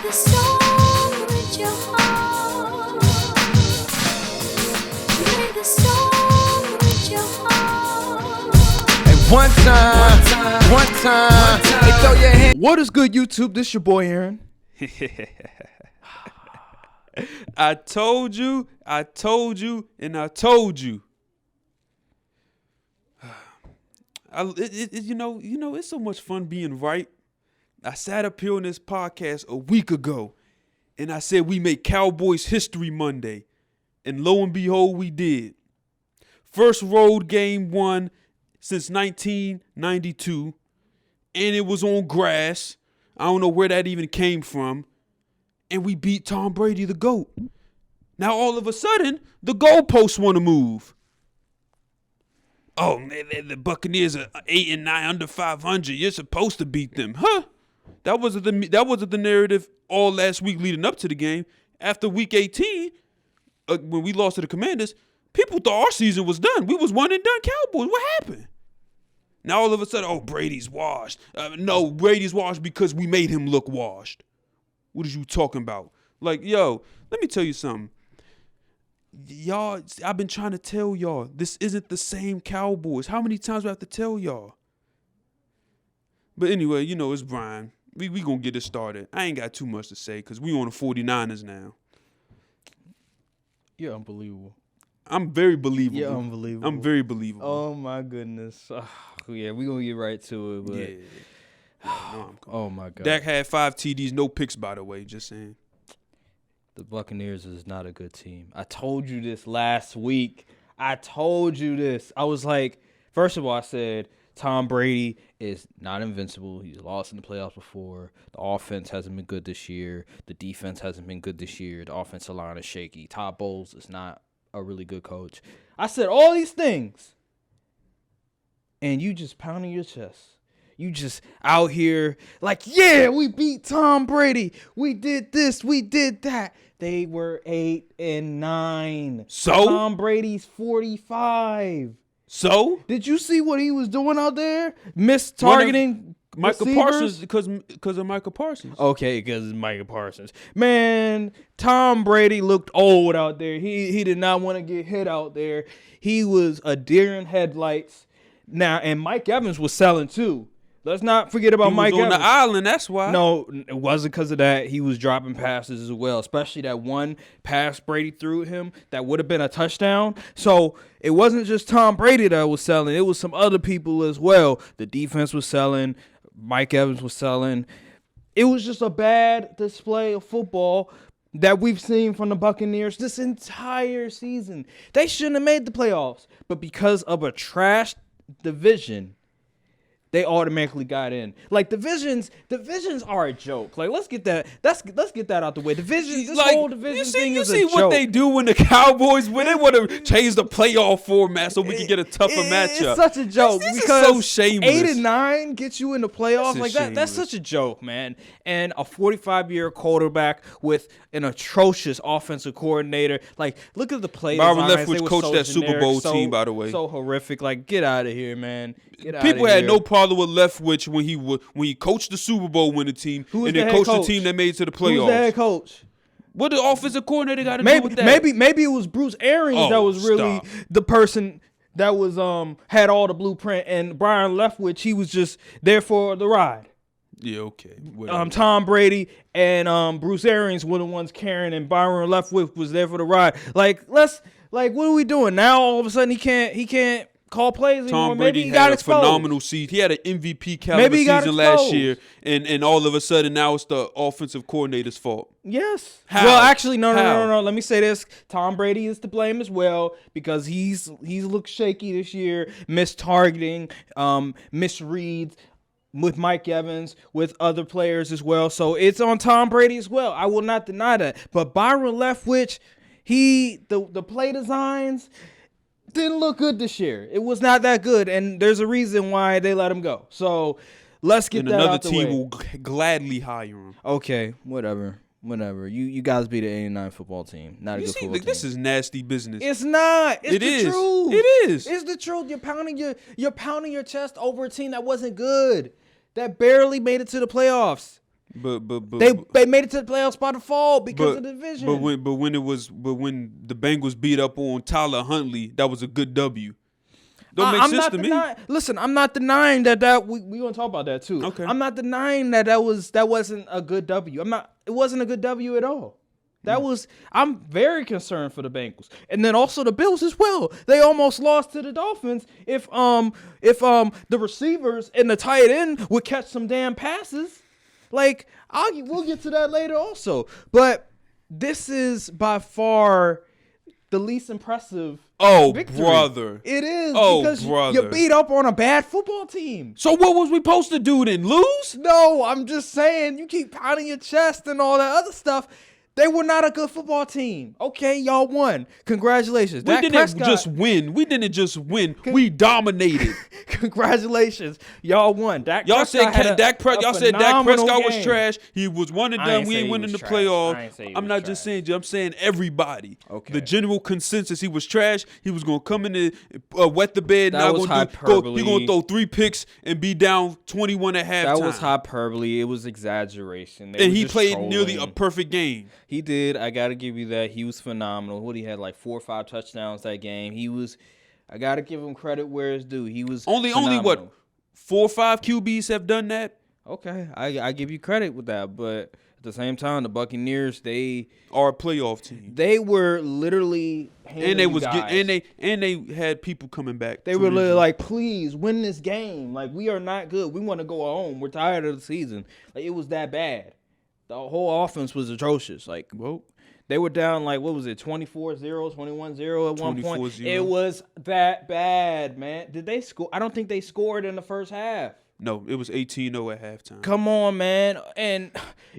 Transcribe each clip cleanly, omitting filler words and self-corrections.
the song with your heart. Play the song with your heart. And one time, hey, throw your hand. What is good, YouTube? This your boy Aaron. I told you, and I told you. It's so much fun being right. I sat up here on this podcast a week ago, and I said we make Cowboys History Monday, and lo and behold, we did. First road game won since 1992, and it was on grass. I don't know where that even came from. And we beat Tom Brady, the GOAT. Now, all of a sudden, the goalposts want to move. Oh, man, the Buccaneers are 8-9, under 500. You're supposed to beat them. Huh? That wasn't the narrative all last week leading up to the game. After week 18, when we lost to the Commanders, people thought our season was done. We was one and done Cowboys. What happened? Now, all of a sudden, Brady's washed. No, Brady's washed because we made him look washed. What are you talking about? Like, yo, let me tell you something. Y'all, I've been trying to tell y'all, this isn't the same Cowboys. How many times do I have to tell y'all? But anyway, it's Brian. We going to get it started. I ain't got too much to say because we on the 49ers now. You're unbelievable. I'm very believable. You're unbelievable. I'm very believable. Oh, my goodness. Yeah, we're going to get right to it. But Yeah. No, oh, my God. Dak had 5 TDs, no picks, by the way, just saying. The Buccaneers is not a good team. I told you this last week. I told you this. I was like, first of all, I said Tom Brady is not invincible. He's lost in the playoffs before. The offense hasn't been good this year. The defense hasn't been good this year. The offensive line is shaky. Todd Bowles is not a really good coach. I said all these things, and you just pounding your chest. You just out here like, yeah, we beat Tom Brady. We did this. We did that. They were 8-9. So? Tom Brady's 45. So? Did you see what he was doing out there? Mistargeting Michael receivers? Parsons because of Michael Parsons. Okay, because Michael Parsons. Man, Tom Brady looked old out there. He did not want to get hit out there. He was a deer in headlights. Now, and Mike Evans was selling too. Let's not forget about Mike Evans. He was on the island, that's why. No, it wasn't because of that. He was dropping passes as well, especially that one pass Brady threw him that would have been a touchdown. So it wasn't just Tom Brady that was selling. It was some other people as well. The defense was selling. Mike Evans was selling. It was just a bad display of football that we've seen from the Buccaneers this entire season. They shouldn't have made the playoffs, but because of a trash division, they automatically got in. Like divisions are a joke. Like let's get that out the way. Divisions, this whole division thing is a joke. You see what they do when the Cowboys when they want to change the playoff format so we can get a tougher matchup. It's such a joke This because is so shameless. 8-9 gets you in the playoffs like that. That's such a joke, man. And a 45-year quarterback with an atrocious offensive coordinator. Like look at the play designs. Byron Leftwich coached that Super Bowl team, by the way. So horrific. Like get out of here, man. People had no problem with Leftwich when he coached the Super Bowl winning team and then coached the team that made it to the playoffs. Who's the head coach? What the offensive coordinator got to do with that? Maybe it was Bruce Arians that was really the person that was had all the blueprint, and Brian Leftwich, he was just there for the ride. Yeah, okay. Tom Brady and Bruce Arians were the ones carrying, and Byron Leftwich was there for the ride. Like what are we doing now? All of a sudden he can't call plays anymore. Tom Brady had a phenomenal season. He had an MVP caliber season last year, and all of a sudden now it's the offensive coordinator's fault. Yes. How? Well, actually, no. Let me say this: Tom Brady is to blame as well because he's looked shaky this year, mistargeting, misreads with Mike Evans, with other players as well. So it's on Tom Brady as well. I will not deny that. But Byron Leftwich, the play designs didn't look good this year. It was not that good, and there's a reason why they let him go. So let's get that out the way. And another team will gladly hire him. Okay, whatever. You guys beat an 89 football team, not a good football team. This is nasty business. It's not. It's the truth. It is. It's the truth. You're pounding your chest over a team that wasn't good, that barely made it to the playoffs. They made it to the playoffs by default because of the division. But when the Bengals beat up on Tyler Huntley, that was a good W. Don't make sense to me. Listen, I'm not denying that we gonna talk about that too. Okay. I'm not denying that wasn't a good W. It wasn't a good W at all. I'm very concerned for the Bengals. And then also the Bills as well. They almost lost to the Dolphins if the receivers and the tight end would catch some damn passes. Like, we'll get to that later also. But this is by far the least impressive victory. Brother. It is because you beat up on a bad football team. So what was we supposed to do then? Lose? No, I'm just saying, you keep pounding your chest and all that other stuff. They were not a good football team. Okay, y'all won. Congratulations. We didn't just win. We dominated. Congratulations. Y'all won. Y'all said Dak Prescott was trash. He was one and done. We ain't winning the playoff. I'm not just saying you. I'm saying everybody. Okay. The general consensus, he was trash. He was going to come in and wet the bed. That was hyperbole. He's going to throw 3 picks and be down 21 at halftime. That was hyperbole. It was exaggeration. And he played nearly a perfect game. He did. I got to give you that. He was phenomenal. He had like 4 or 5 touchdowns that game. I got to give him credit where it's due. He was only what 4 or 5 QBs have done that. Okay, I give you credit with that, but at the same time, the Buccaneers, they are a playoff team. They were literally and they had people coming back. They were literally like, please win this game. Like, we are not good. We want to go home. We're tired of the season. Like, it was that bad. The whole offense was atrocious. Like, well, they were down like, what was it, 24-0, 21-0 at one point. It was that bad, man. Did they score? I don't think they scored in the first half. No, it was 18-0 at halftime. Come on, man. And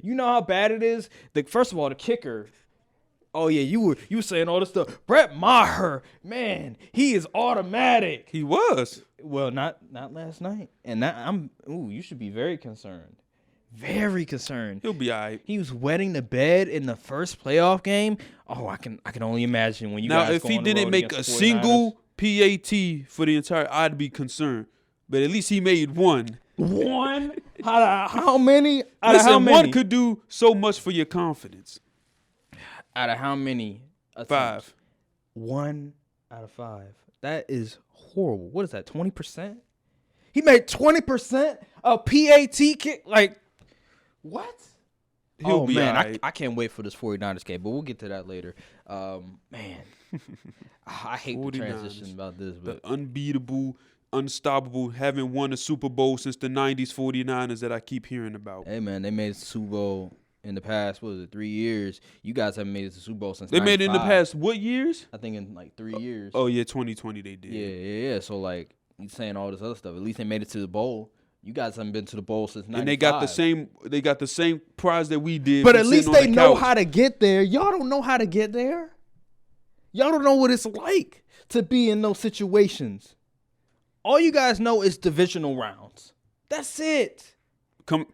you know how bad it is? First of all, the kicker. Oh, yeah, you were saying all this stuff. Brett Maher, man, he is automatic. He was. Well, not last night. And you should be very concerned. Very concerned. He'll be all right. He was wetting the bed in the first playoff game. Oh, I can only imagine when you guys if he didn't make a single PAT for the entire, I'd be concerned. But at least he made one. One? How many? One could do so much for your confidence. Out of how many attempts? 5. 1 out of 5. That is horrible. What is that, 20%? He made 20% a PAT kick? Like, what? He'll be man, right. I can't wait for this 49ers game, but we'll get to that later. Man, I hate the transition about this. But the unbeatable, unstoppable, haven't won a Super Bowl since the 90s 49ers that I keep hearing about. Hey, man, they made the Super Bowl in the past, what was it, 3 years? You guys haven't made it to the Super Bowl since 95. They made it in the past what years? I think in like 3 years. Oh, yeah, 2020 they did. Yeah. So, like, you saying all this other stuff. At least they made it to the bowl. You guys haven't been to the bowl since 95. And they got the same prize that we did. But at least they know how to get there. Y'all don't know how to get there. Y'all don't know what it's like to be in those situations. All you guys know is divisional rounds. That's it.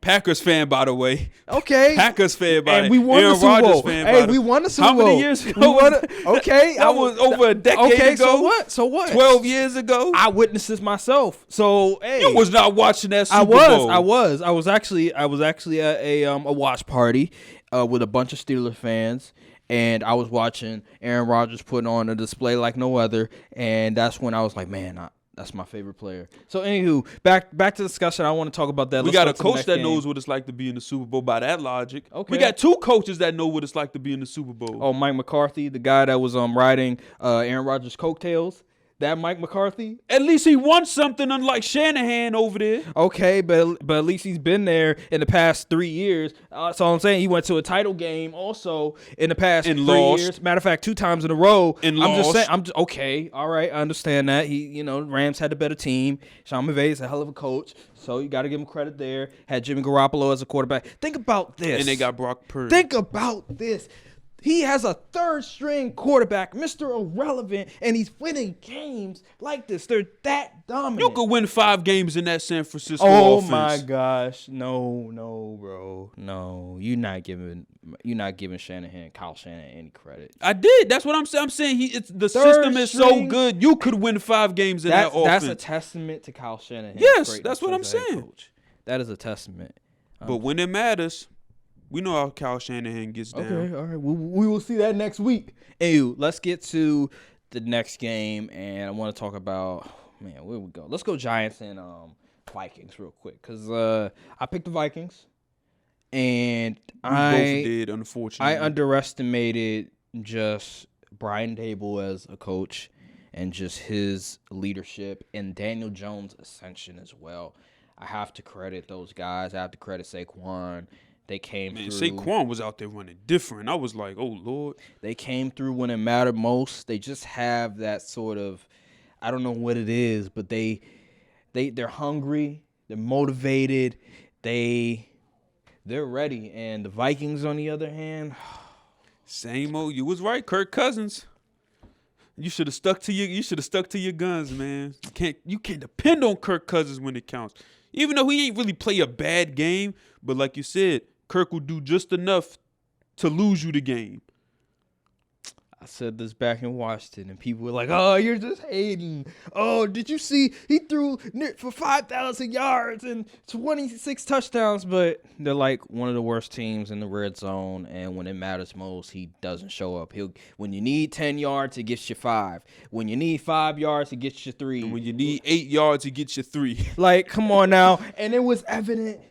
Packers fan, by the way. Okay. Packers fan, by the way. And we won the Super Bowl. Hey, we won the Super Bowl. How many years ago? Okay. That was over a decade ago. So what? 12 years ago? I witnessed this myself. So, hey. You was not watching that Super Bowl. I was actually at a watch party with a bunch of Steelers fans. And I was watching Aaron Rodgers putting on a display like no other. And that's when I was like, man, that's my favorite player. So, anywho, back to the discussion. I want to talk about that. We got a coach that knows what it's like to be in the Super Bowl by that logic. Okay. We got 2 coaches that know what it's like to be in the Super Bowl. Oh, Mike McCarthy, the guy that was riding Aaron Rodgers' coattails. That Mike McCarthy? At least he won something, unlike Shanahan over there. Okay, but at least he's been there in the past 3 years. That's all I'm saying. He went to a title game also in the past 3 years. Matter of fact, 2 times in a row. And I'm lost. just saying. Okay, all right, I understand that. Rams had a better team. Sean McVay's a hell of a coach, so you got to give him credit there. Had Jimmy Garoppolo as a quarterback. Think about this. And they got Brock Purdy. Think about this. He has a third-string quarterback, Mr. Irrelevant, and he's winning games like this. They're that dominant. You could win 5 games in that San Francisco offense. offense. Oh my gosh, no, bro, no. You're not giving Kyle Shanahan any credit. I did. That's what I'm saying. I'm saying the system is so good. You could win 5 games in that offense. That's a testament to Kyle Shanahan. Yes, that's what I'm saying. Coach. That is a testament. But when it matters. We know how Kyle Shanahan gets down. Okay, all right. We will see that next week. Anyway, let's get to the next game, and I want to talk about, man, where we go? Let's go Giants and Vikings real quick, because I picked the Vikings, and We both did, I unfortunately. underestimated just Brian Dable as a coach and just his leadership and Daniel Jones' ascension as well. I have to credit those guys. I have to credit Saquon. They came Man, through. Saquon was out there running different. I was like, oh, Lord. They came through when it mattered most. They just have that sort of, I don't know what it is, but they're hungry, they're motivated, they're ready. And the Vikings, on the other hand, Same old. You was right, Kirk Cousins. You should have stuck to your guns, man. You can't depend on Kirk Cousins when it counts. Even though he ain't really play a bad game, but like you said, Kirk will do just enough to lose you the game. I said this back in Washington, and people were like, "Oh, you're just hating. Oh, did you see he threw for 5,000 yards and 26 touchdowns?" But they're like one of the worst teams in the red zone, and when it matters most, he doesn't show up. When you need 10 yards, he gets you 5. When you need 5 yards, he gets you 3. And when you need 8 yards, he gets you 3. Like, come on now. And it was evident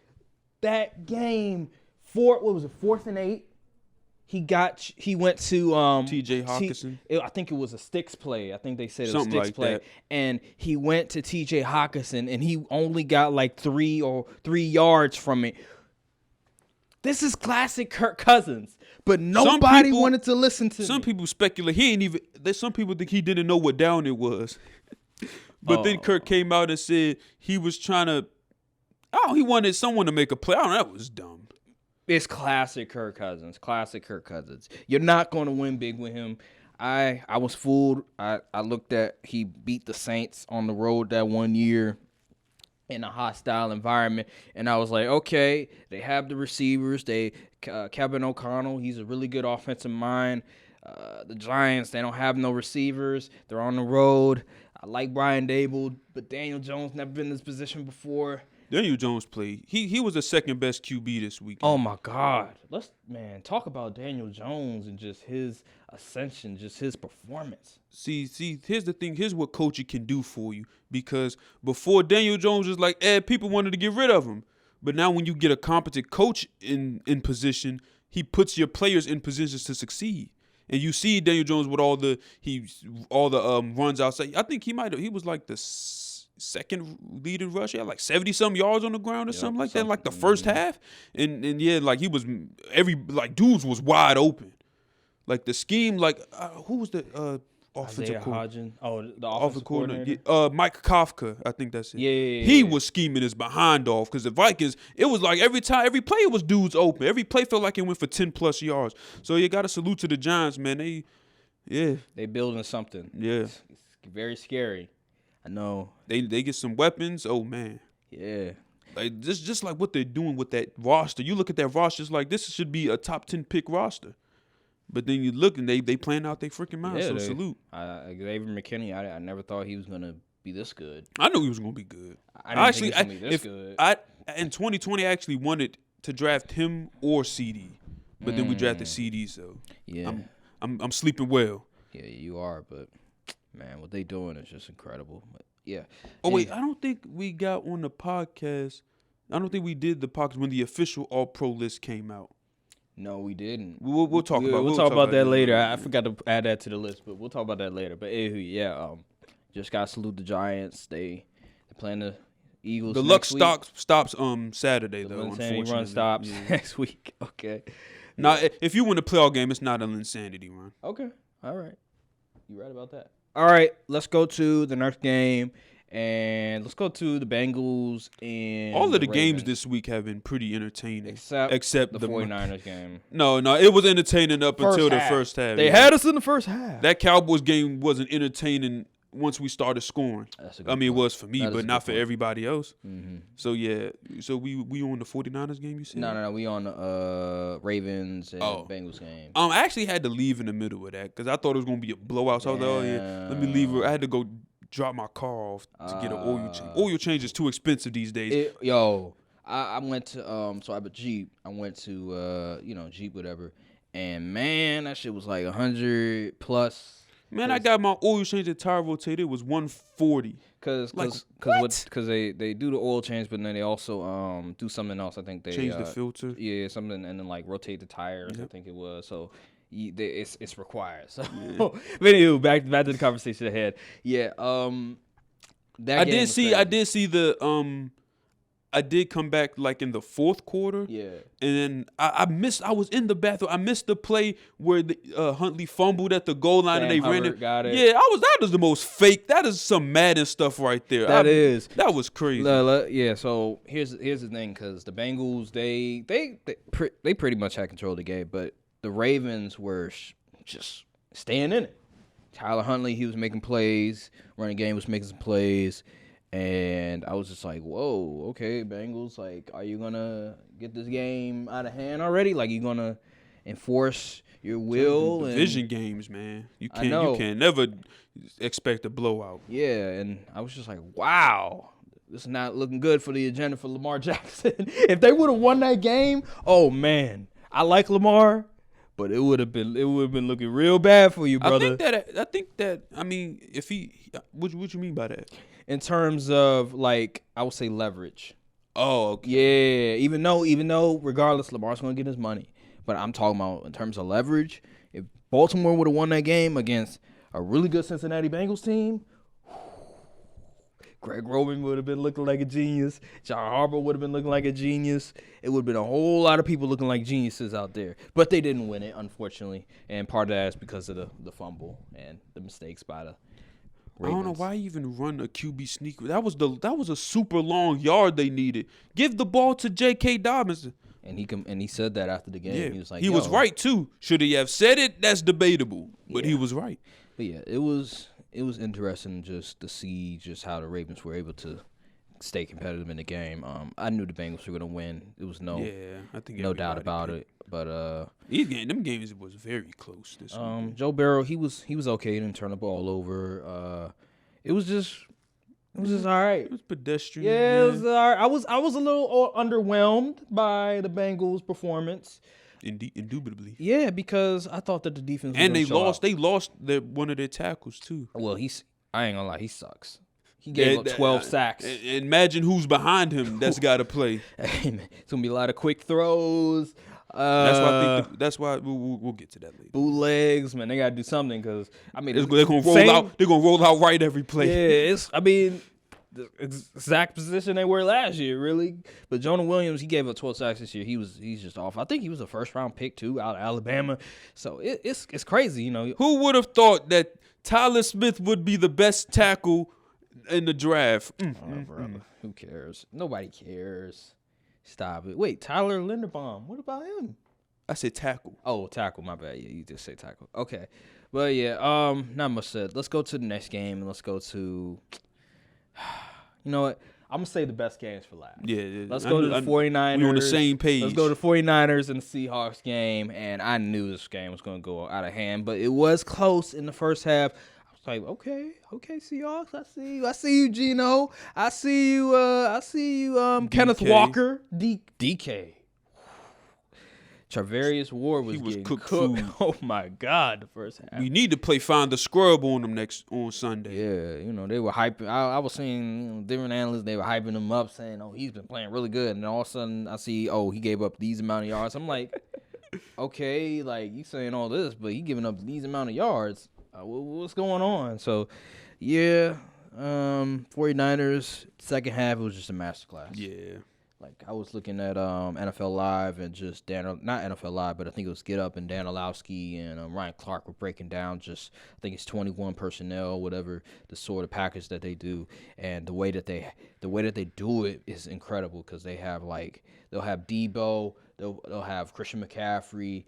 that game. 4th and 8. He went to T.J. Hawkinson. I think it was a sticks play. I think they said it was Something sticks like play. that. And he went to T.J. Hawkinson, and he only got like 3 yards from it. This is classic Kirk Cousins, but nobody wanted to listen to Some me. people speculate there's some people think he didn't know what down it was. But then Kirk came out and said he was trying to, he wanted someone to make a play. That was dumb. It's classic Kirk Cousins. Classic Kirk Cousins. You're not going to win big with him. I was fooled. I looked at he beat the Saints on the road that one year in a hostile environment, and I was like, okay, they have the receivers. Kevin O'Connell, he's a really good offensive mind. The Giants, they don't have no receivers. They're on the road. I like Brian Dable, but Daniel Jones never been in this position before. Daniel Jones played. He was the second best QB this week. Oh my God. Let's talk about Daniel Jones and just his ascension, just his performance. See, here's the thing. Here's what coaching can do for you. Because before Daniel Jones was like, people wanted to get rid of him. But now when you get a competent coach in position, he puts your players in positions to succeed. And you see Daniel Jones with all the runs outside. I think he was like the second leading rush. He had like 70-some yards on the ground or something like that, like the first half. And yeah, like he was dudes was wide open. Like the scheme, who was the offensive coordinator? The offensive coordinator. Mike Kafka, I think that's it. Yeah. He was scheming his behind off because the Vikings, it was like every play it was dudes open. Every play felt like it went for 10+ yards. So you got to salute to the Giants, man. They building something. Yeah. It's very scary. I know. They get some weapons. Oh man. Yeah. Like just like what they're doing with that roster. You look at that roster, it's like this should be a top 10 pick roster. But then you look and they playing out their freaking mind. So salute. Xavier McKinney, I never thought he was gonna be this good. I knew he was gonna be good. I didn't think he was gonna be this good. In 2020 I actually wanted to draft him or CD. But then we drafted CD, so yeah. I'm sleeping well. Yeah, you are, but man, what they doing is just incredible. But yeah. Oh wait, I don't think we got on the podcast. I don't think we did the podcast when the official All-Pro list came out. No, we didn't. We'll talk about. We'll talk about that later. I forgot to add that to the list, but we'll talk about that later. But anyway, just gotta salute the Giants. They're playing the Eagles. The luck stops Saturday though. Unfortunately, run stops next week. Okay. Now, if you win a playoff game, it's not an insanity run. Okay. All right. You right about that. All right. Let's go to the next game. And let's go to the Bengals and all of the games Ravens. this week have been pretty entertaining. Except the 49ers game. No, it was entertaining up until the first half. They had us in the first half. That Cowboys game wasn't entertaining once we started scoring. It was for me, but not for everybody else. Mm-hmm. So, yeah. So, we on the 49ers game, you said? No. We on the Ravens and Bengals game. I actually had to leave in the middle of that because I thought it was going to be a blowout. So, I was like, oh, yeah, let me leave. I had to go drop my car off to get an oil change. Oil change is too expensive these days. I went to so I have a Jeep. I went to Jeep whatever, and man, that shit was like 100 plus. Man, I got my oil change and tire rotated. It was 140. Cause they do the oil change, but then they also do something else. I think they Change the filter. Yeah, something, and then like rotate the tires. Yep. I think it was so. It's required. So, yeah. But anyway, back to the conversation ahead. Yeah. I did see I did come back like in the fourth quarter. Yeah. And then I was in the bathroom. I missed the play where Huntley fumbled at the goal line and they ran it. Got it. Yeah, that is the most fake. That is some Madden stuff right there. That was crazy. Yeah, so here's the thing, cuz the Bengals they pretty much had control of the game, but the Ravens were just staying in it. Tyler Huntley, he was making plays. Running game was making some plays. And I was just like, whoa, okay, Bengals, like, are you going to get this game out of hand already? Like, you going to enforce your will? Division games, man. You can never expect a blowout. Yeah, and I was just like, wow, this is not looking good for the agenda for Lamar Jackson. If they would have won that game, oh, man, I like Lamar. But it would have been looking real bad for you, brother. I think that I mean, if he, what you mean by that? In terms of like, I would say leverage. Oh, okay. Yeah. Even though, regardless, Lamar's going to get his money. But I'm talking about in terms of leverage. If Baltimore would have won that game against a really good Cincinnati Bengals team, Greg Roman would have been looking like a genius. John Harbaugh would have been looking like a genius. It would have been a whole lot of people looking like geniuses out there. But they didn't win it, unfortunately. And part of that is because of the fumble and the mistakes by the Ravens. I don't know why you even run a QB sneak. That was a super long yard they needed. Give the ball to J.K. Dobbins. And he said that after the game. Yeah. He was like, he was right too. Should he have said it? That's debatable. But he was right. But yeah, it was interesting just to see just how the Ravens were able to stay competitive in the game. I knew the Bengals were going to win. It was no doubt about it. But them games was very close this week. Joe Burrow, he was okay. He didn't turn the ball over. It was just all right. It was pedestrian. Yeah, it was all right. I was a little underwhelmed by the Bengals' performance. Indubitably. Yeah, because I thought that the defense was and they lost. They lost one of their tackles too. Well, I ain't gonna lie, he sucks. He gave up 12 sacks. Imagine who's behind him that's got to play. Hey, man, it's gonna be a lot of quick throws. That's why we'll get to that later. Bootlegs, man, they gotta do something because they're gonna roll out. They're gonna roll out right every play. Yeah, the exact position they were last year, really. But Jonah Williams, he gave up 12 sacks this year. He's just off. I think he was a first-round pick, too, out of Alabama. So it's crazy, you know. Who would have thought that Tyler Smith would be the best tackle in the draft? Brother. Who cares? Nobody cares. Stop it. Wait, Tyler Linderbaum. What about him? I said tackle. Oh, tackle. My bad. Yeah, you just say tackle. Okay. Well, yeah, not much said. Let's go to the next game, and let's go to... You know what? I'm going to say the best games for last. Yeah. Let's go to the 49ers. We're on the same page. Let's go to the 49ers and the Seahawks game. And I knew this game was going to go out of hand. But it was close in the first half. I was like, okay, Seahawks. I see you, Gino. I see you, Kenneth Walker. DK. Charvarius Ward was getting cooked. Oh, my God, the first half. We need to play Find the Scrub on them on Sunday. Yeah, they were hyping. I was seeing different analysts, they were hyping him up, saying, oh, he's been playing really good. And all of a sudden, I see, he gave up these amount of yards. I'm like, okay, like, you saying all this, but he giving up these amount of yards. What's going on? So, yeah, 49ers, second half, it was just a masterclass. Yeah. Like, I was looking at NFL Live and just not NFL Live, but I think it was Get Up and Dan Orlovsky and Ryan Clark were breaking down I think it's 21 personnel, whatever the sort of package that they do. And the way that they do it is incredible because they'll have Debo, they'll have Christian McCaffrey,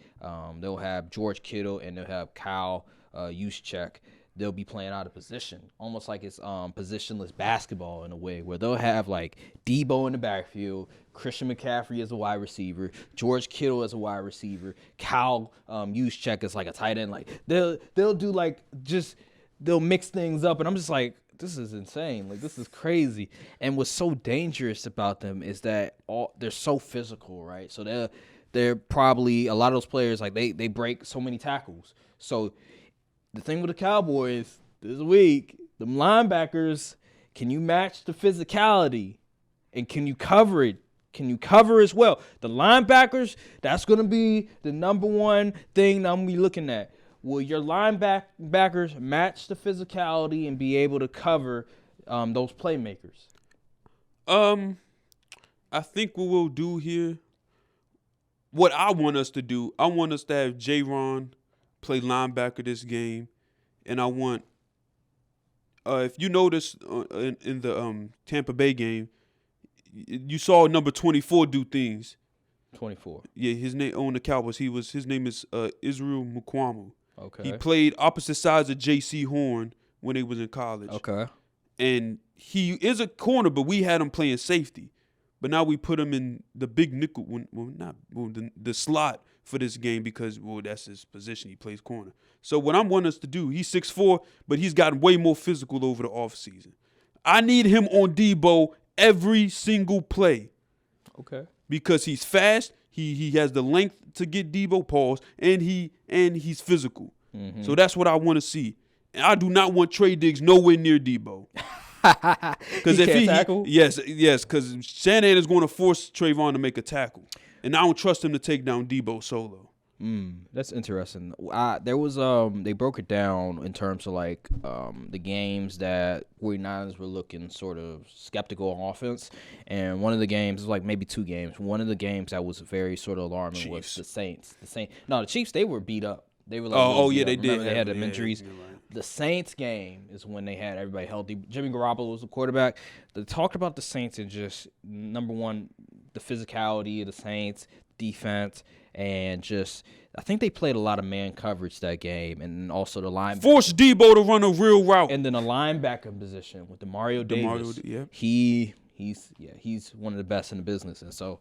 they'll have George Kittle, and they'll have Kyle Juszczyk. They'll be playing out of position, almost like it's positionless basketball in a way, where they'll have like Debo in the backfield, Christian McCaffrey as a wide receiver, George Kittle as a wide receiver, Kyle Juszczyk as like a tight end. Like they'll do like they'll mix things up, and I'm just like, this is insane. Like, this is crazy. And what's so dangerous about them is that they're so physical, right? So they're probably, a lot of those players, like, they break so many tackles. So the thing with the Cowboys this week, them linebackers, can you match the physicality? And can you cover it? Can you cover as well? The linebackers, that's going to be the number one thing that I'm going to be looking at. Will your linebackers match the physicality and be able to cover those playmakers? I think what we'll do here, what I want us to do, I want us to have J-Ron play linebacker this game. And I want, if you notice in the Tampa Bay game, you saw number 24 do things. 24. Yeah, his name on the Cowboys. His name is Israel Mukwamu. Okay. He played opposite sides of J.C. Horn when he was in college. Okay. And he is a corner, but we had him playing safety. But now we put him in the big nickel, the slot for this game because, that's his position. He plays corner. So what I'm wanting us to do, he's 6'4", but he's gotten way more physical over the offseason. I need him on Debo every single play. Okay. Because he's fast, he has the length to get Debo pause, and he's physical. Mm-hmm. So that's what I want to see. And I do not want Trey Diggs nowhere near Debo. Because if tackle? Yes, because Shanahan is going to force Trayvon to make a tackle, and I don't trust him to take down Debo solo. That's interesting. There was they broke it down in terms of like the games that 49ers were looking sort of skeptical on offense, and one of the games was like maybe two games. One of the games that was very sort of alarming was the Saints. The Chiefs, they were beat up. They were like, they did. did. They had them yeah, injuries. Right. The Saints game is when they had everybody healthy. Jimmy Garoppolo was the quarterback. They talked about the Saints and just, number one, the physicality of the Saints, defense, and just I think they played a lot of man coverage that game, and also the linebacker. Force Debo to run a real route. And then a linebacker position with Mario Davis. Yeah. He's one of the best in the business. And so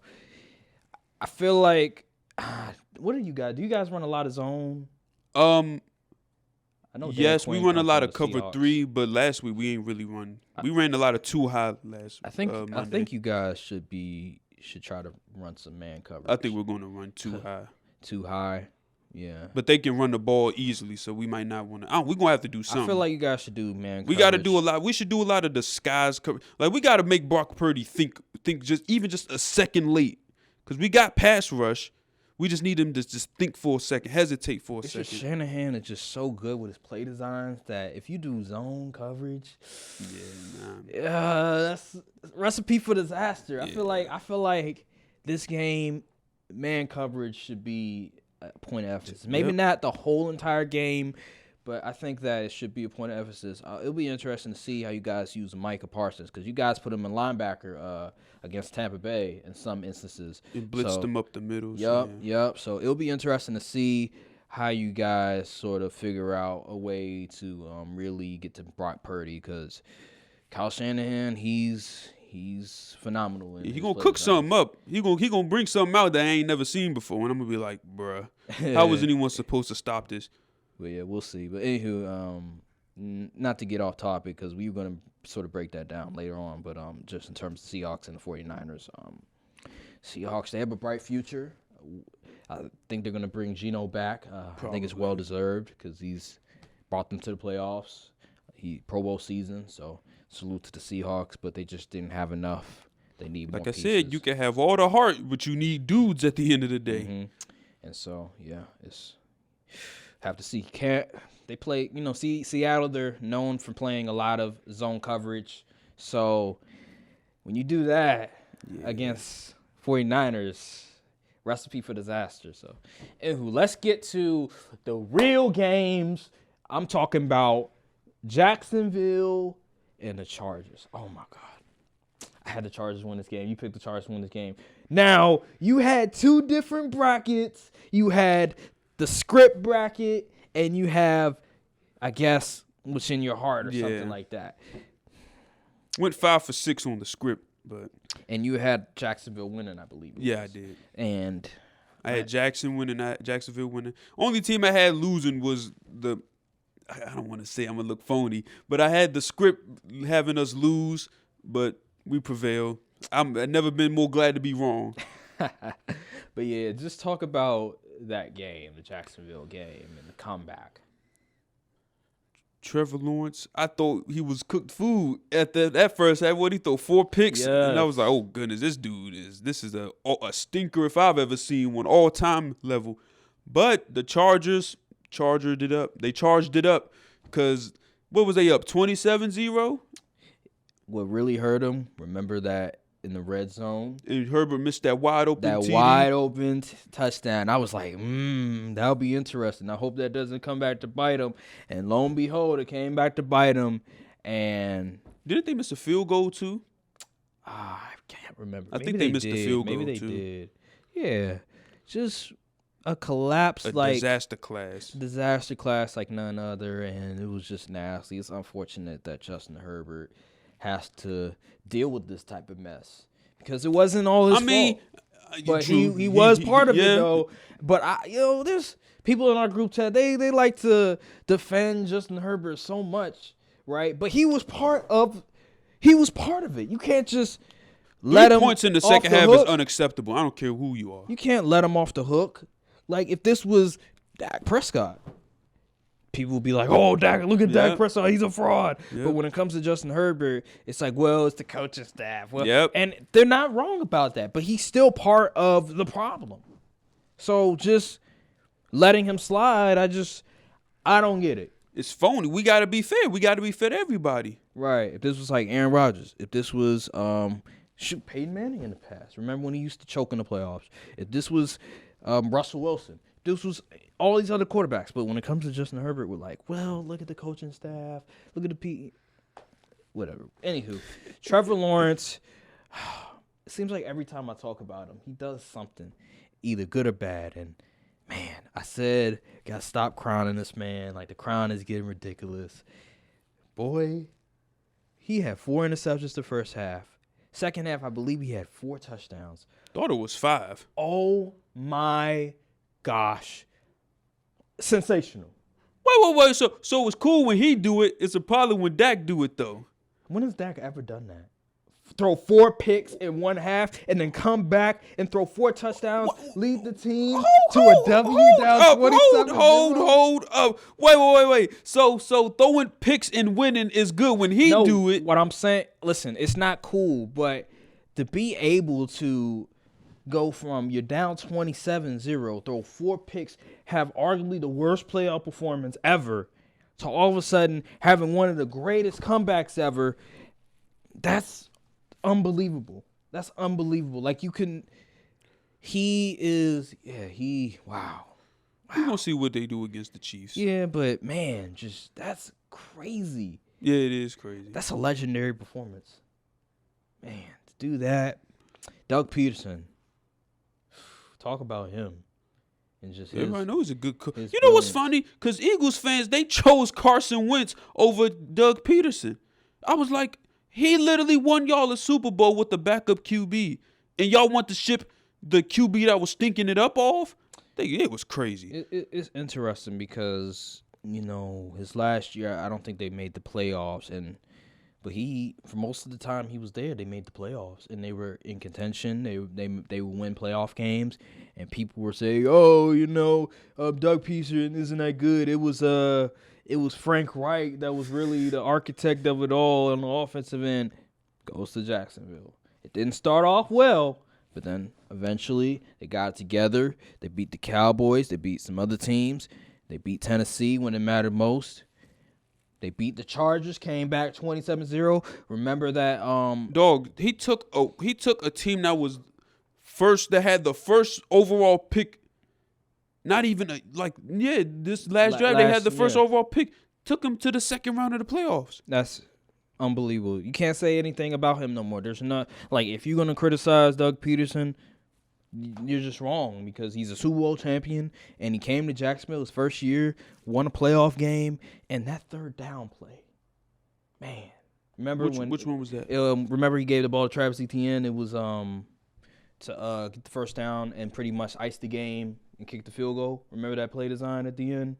I feel like, what do you guys? Do you guys run a lot of zone? I know. Yes, we run a lot of cover Seahawks. 3, but last week we ain't really run. We ran a lot of too high last. I think Monday. you guys should try to run some man coverage. I think we're going to run too high. Too high, yeah. But they can run the ball easily, so we might not want to. We're going to have to do something. I feel like you guys should do man coverage. We got to do a lot. We should do a lot of disguise coverage. Like, we got to make Brock Purdy think just a second late. Because we got pass rush. We just need him to just think for a second, hesitate for a second. Just Shanahan is just so good with his play designs that if you do zone coverage, that's a recipe for disaster. Yeah. I feel like this game, man coverage should be a point of emphasis. Maybe not the whole entire game, but I think that it should be a point of emphasis. It'll be interesting to see how you guys use Micah Parsons because you guys put him in linebacker against Tampa Bay in some instances. And blitzed them up the middle. Yep. So it'll be interesting to see how you guys sort of figure out a way to really get to Brock Purdy because Kyle Shanahan, he's phenomenal. He gonna cook something up. He gonna bring something out that I ain't never seen before, and I'm gonna be like, bruh, how was anyone supposed to stop this? But yeah, we'll see. But anywho, not to get off topic because we were gonna sort of break that down later on. But just in terms of Seahawks and the 49ers, Seahawks, they have a bright future. I think they're gonna bring Geno back. I think it's well deserved because he's brought them to the playoffs. He Pro Bowl season, so salute to the Seahawks. But they just didn't have enough. They need more pieces. Said, you can have all the heart, but you need dudes at the end of the day. Mm-hmm. And so it's. Have to see. They play, Seattle, they're known for playing a lot of zone coverage. So when you do that against 49ers, recipe for disaster. So, anywho, let's get to the real games. I'm talking about Jacksonville and the Chargers. Oh, my God. I had the Chargers win this game. You picked the Chargers to win this game. Now, you had two different brackets. You had the script bracket, and you have, I guess, what's in your heart or something like that. Went 5 for 6 on the script, but and you had Jacksonville winning, I believe. I did. And I had Jacksonville winning. Only team I had losing was I don't want to say I'm going to look phony, but I had the script having us lose, but we prevailed. I've never been more glad to be wrong. But yeah, just talk about that game, the Jacksonville game, and the comeback. Trevor Lawrence, I thought he was cooked food at that first half. What he threw 4 picks, and I was like, "Oh goodness, this is a stinker if I've ever seen one, all time level." But the Charged it up. They charged it up because what was they up 27-0? What really hurt him? Remember that in the red zone, and Herbert missed that wide open TD. wide open touchdown. I was like, that'll be interesting. I hope that doesn't come back to bite him. And lo and behold, it came back to bite him. And didn't they miss a field goal too? I can't remember. I think they missed the field goal. Maybe they too. did. Yeah, just a collapse, disaster class like none other, and it was just nasty. It's unfortunate that Justin Herbert has to deal with this type of mess because it wasn't all his fault. But he was part of it though. But there's people in our group chat, they like to defend Justin Herbert so much, right? But he was part of it. You can't just let him. 3 points in the second half is unacceptable. I don't care who you are. You can't let him off the hook. Like if this was Dak Prescott, people will be like, "Oh, Dak, look at Dak Prescott, he's a fraud." Yep. But when it comes to Justin Herbert, it's like, well, it's the coaching staff. Well, and they're not wrong about that, but he's still part of the problem. So just letting him slide, I don't get it. It's phony. We got to be fair. We got to be fair to everybody. Right. If this was like Aaron Rodgers, if this was Peyton Manning in the past, remember when he used to choke in the playoffs? If this was Russell Wilson, this was all these other quarterbacks. But when it comes to Justin Herbert, we're like, well, look at the coaching staff. Look at the whatever. Anywho, Trevor Lawrence, it seems like every time I talk about him, he does something, either good or bad. And, man, I said, got to stop crowning this man. Like, the crown is getting ridiculous. Boy, he had 4 interceptions the first half. Second half, I believe he had 4 touchdowns. Thought it was 5. Oh, my gosh. Sensational. Wait. So it's cool when he do it. It's a problem when Dak do it, though. When has Dak ever done that? Throw 4 picks in one half and then come back and throw 4 touchdowns, lead the team to a W down 27. Hold up. Wait. So throwing picks and winning is good when he do it. What I'm saying, listen, it's not cool, but to be able to go from you're down 27-0, throw 4 picks, have arguably the worst playoff performance ever, to all of a sudden having one of the greatest comebacks ever, that's unbelievable. That's unbelievable. Like wow. We're going to see what they do against the Chiefs. Yeah, but man, that's crazy. Yeah, it is crazy. That's a legendary performance. Man, to do that. Doug Peterson. Talk about him. And just everybody knows he's a good coach. You know what's funny? Because Eagles fans, they chose Carson Wentz over Doug Peterson. I was like, he literally won y'all a Super Bowl with the backup QB. And y'all want to ship the QB that was stinking it up off? It was crazy. It's interesting because, his last year, I don't think they made the playoffs. But for most of the time he was there, they made the playoffs and they were in contention. They would win playoff games, and people were saying, Doug Peterson isn't that good. It was Frank Reich that was really the architect of it all on the offensive end. Goes to Jacksonville. It didn't start off well, but then eventually they got it together. They beat the Cowboys. They beat some other teams. They beat Tennessee when it mattered most. They beat the Chargers, came back 27-0. Remember that dog, he took a team that was first, that had the first overall pick. Not even this last draft they had the first overall pick. Took him to the second round of the playoffs. That's unbelievable. You can't say anything about him no more. There's not, if you're going to criticize Doug Peterson, you're just wrong, because he's a Super Bowl champion and he came to Jacksonville his first year, won a playoff game, and that third down play, man. Remember which one was that? Remember he gave the ball to Travis Etienne. It was to get the first down and pretty much ice the game and kick the field goal. Remember that play design at the end?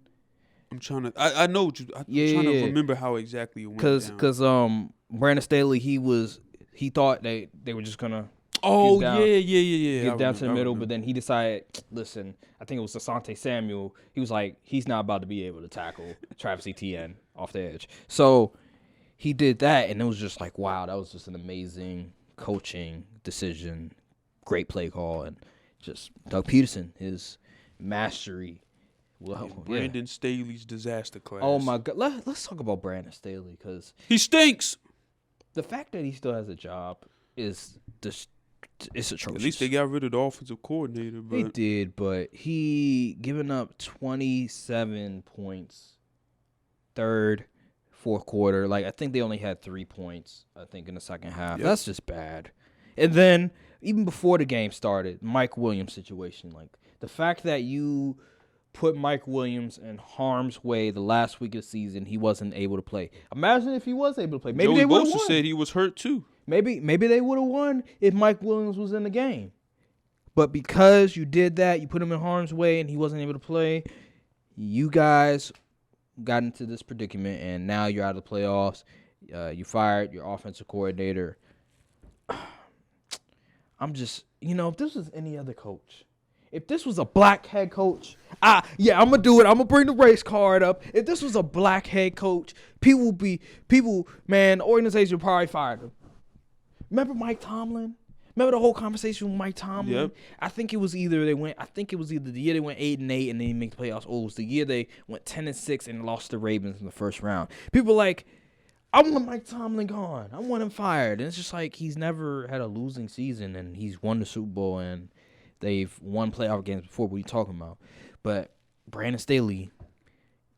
I'm trying to. I know what you. I'm trying to remember how exactly it went down. Because Brandon Staley, he thought they were just gonna. Oh down, yeah. Get down to the middle, but then he decided. Listen, I think it was Asante Samuel. He was like, he's not about to be able to tackle Travis Etienne off the edge. So he did that, and it was just like, wow, that was just an amazing coaching decision, great play call, and just Doug Peterson, his mastery. Well, Brandon Staley's disaster class. Oh my God, let's talk about Brandon Staley because he stinks. The fact that he still has a job is just it's atrocious. At least they got rid of the offensive coordinator. But they did, but he giving up 27 points, fourth quarter. Like I think they only had 3 points. I think in the second half. Yep. That's just bad. And then even before the game started, Mike Williams situation. Like the fact that you put Mike Williams in harm's way the last week of the season, he wasn't able to play. Imagine if he was able to play. Maybe Joey they would have Bosa won. said he was hurt too. Maybe they would have won if Mike Williams was in the game. But because you did that, you put him in harm's way and he wasn't able to play, you guys got into this predicament, and now you're out of the playoffs. You fired your offensive coordinator. I'm just, if this was any other coach, if this was a black head coach, I'm going to do it. I'm going to bring the race card up. If this was a black head coach, the organization would probably fire him. Remember Mike Tomlin? Remember the whole conversation with Mike Tomlin? Yep. I think it was either the year they went 8-8 and then they make the playoffs. Oh, it was the year they went 10-6 and lost the Ravens in the first round. People were like, I want Mike Tomlin gone. I want him fired. And it's just like he's never had a losing season, and he's won the Super Bowl, and they've won playoff games before. What are you talking about? But Brandon Staley,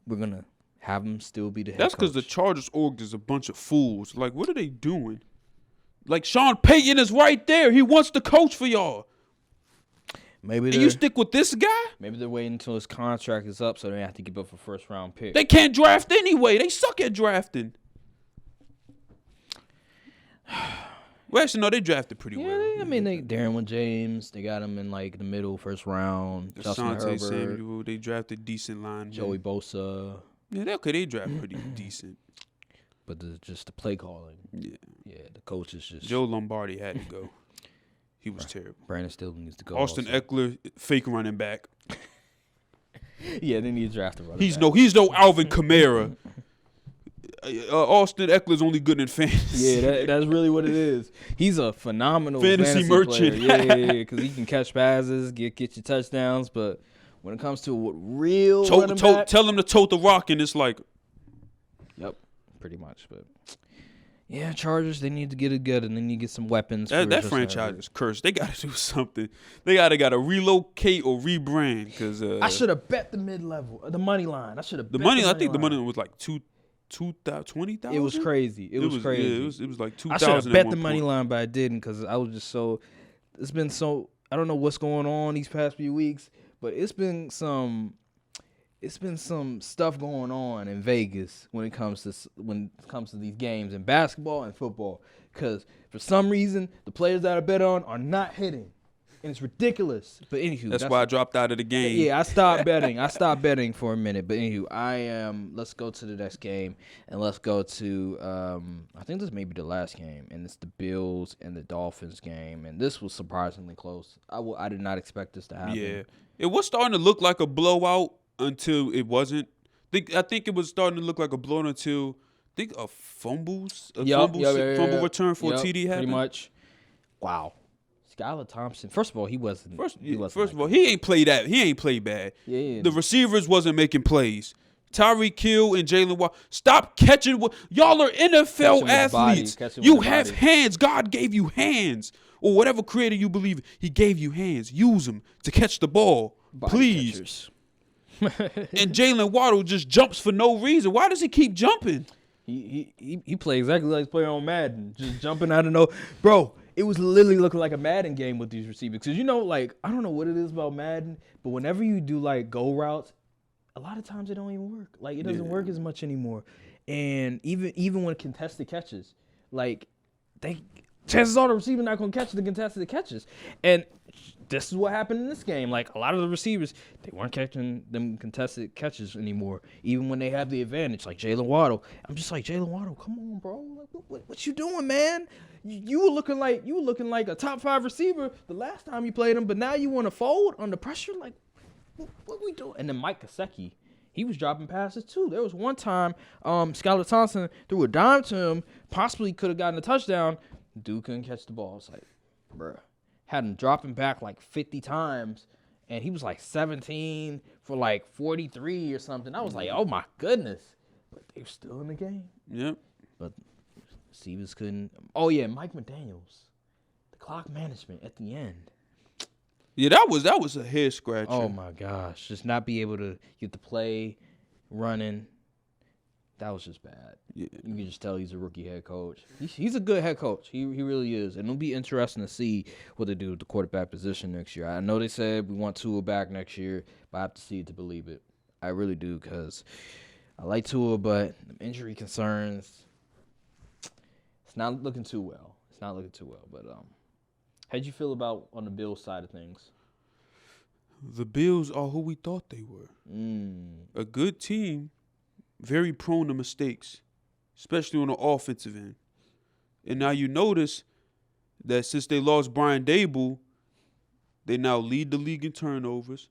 we're going to have him still be the head coach. That's because the Chargers org is a bunch of fools. Like, what are they doing? Like, Sean Payton is right there. He wants to coach for y'all. Maybe and you stick with this guy? Maybe they're waiting until his contract is up so they have to give up a first-round pick. They can't draft anyway. They suck at drafting. Well, actually, no, they drafted pretty well. Darren James, they got him in like the middle first round. Asante Samuel, they drafted decent line. Joey Bosa. Yeah, they draft pretty decent. But just the play calling. Yeah, the coach is just. Joe Lombardi had to go. He was terrible. Brandon still needs to go. Austin Eckler, fake running back. Yeah, they need to draft a running back. He's no Alvin Kamara. Austin Eckler's only good in fantasy. Yeah, that's really what it is. He's a phenomenal fantasy merchant. Yeah, because he can catch passes, get your touchdowns. But when it comes to what real running back, tell him to tote the rock, and it's like, yep, pretty much. But yeah, Chargers, they need to get it good, and they need to get some weapons. That franchise is cursed. They got to do something. They got to relocate or rebrand. Because I should have bet the mid-level, the money line. I should have. I think the money line was like 20,000. It was crazy. It was crazy. Yeah, it was like 2,000. I should have bet the money line, but I didn't because I was just so. It's been so. I don't know what's going on these past few weeks, but it's been some stuff going on in Vegas when it comes to these games in basketball and football. Because for some reason the players that I bet on are not hitting. And it's ridiculous. But anywho, that's why I dropped out of the game. Yeah, I stopped betting for a minute. But anywho, let's go to the next game. And let's go to, I think this may be the last game. And it's the Bills and the Dolphins game. And this was surprisingly close. I did not expect this to happen. Yeah. It was starting to look like a blowout until it wasn't. I think it was starting to look like a blowout until, a fumble return for a TD happened. Pretty much. Wow. Skylar Thompson. First of all, he wasn't. First of all, he ain't played that. He ain't played bad. Yeah. The receivers wasn't making plays. Tyreek Hill and Jalen Watt. Stop catching. Y'all are NFL athletes. You have hands. God gave you hands. Or whatever creator you believe, he gave you hands. Use them to catch the ball. Please. And Jalen Waddle just jumps for no reason. Why does he keep jumping? He plays exactly like he's playing on Madden. Just jumping out of no. Bro, it was literally looking like a Madden game with these receivers. Because, I don't know what it is about Madden, but whenever you do, go routes, a lot of times it don't even work. It doesn't work as much anymore. And even when contested catches, they chances are the receiver not going to catch the contested catches. And this is what happened in this game. Like, a lot of the receivers, they weren't catching them contested catches anymore, even when they have the advantage, like Jalen Waddle. I'm just like, Jalen Waddle, come on, bro. Like, what you doing, man? You were looking like a top 5 receiver the last time you played him, but now you want to fold under pressure? Like, what we doing? And then Mike Gesicki, he was dropping passes too. There was one time Skylar Thompson threw a dime to him, possibly could have gotten a touchdown. Dude couldn't catch the ball. It's like, bruh. Had him dropping back like 50 times, and he was like 17 for like 43 or something. I was like, oh my goodness. But they were still in the game. Yep. But receivers couldn't. Oh yeah, Mike McDaniels. The clock management at the end. Yeah, that was a head scratcher. Oh my gosh. Just not be able to get the play running. That was just bad. Yeah. You can just tell he's a rookie head coach. He's a good head coach. He really is. And it'll be interesting to see what they do with the quarterback position next year. I know they said we want Tua back next year, but I have to see it to believe it. I really do, because I like Tua, but injury concerns, it's not looking too well. But how'd you feel about on the Bills side of things? The Bills are who we thought they were. A good team. Very prone to mistakes, especially on the offensive end. And now you notice that since they lost Brian Dable, they now lead the league in turnovers.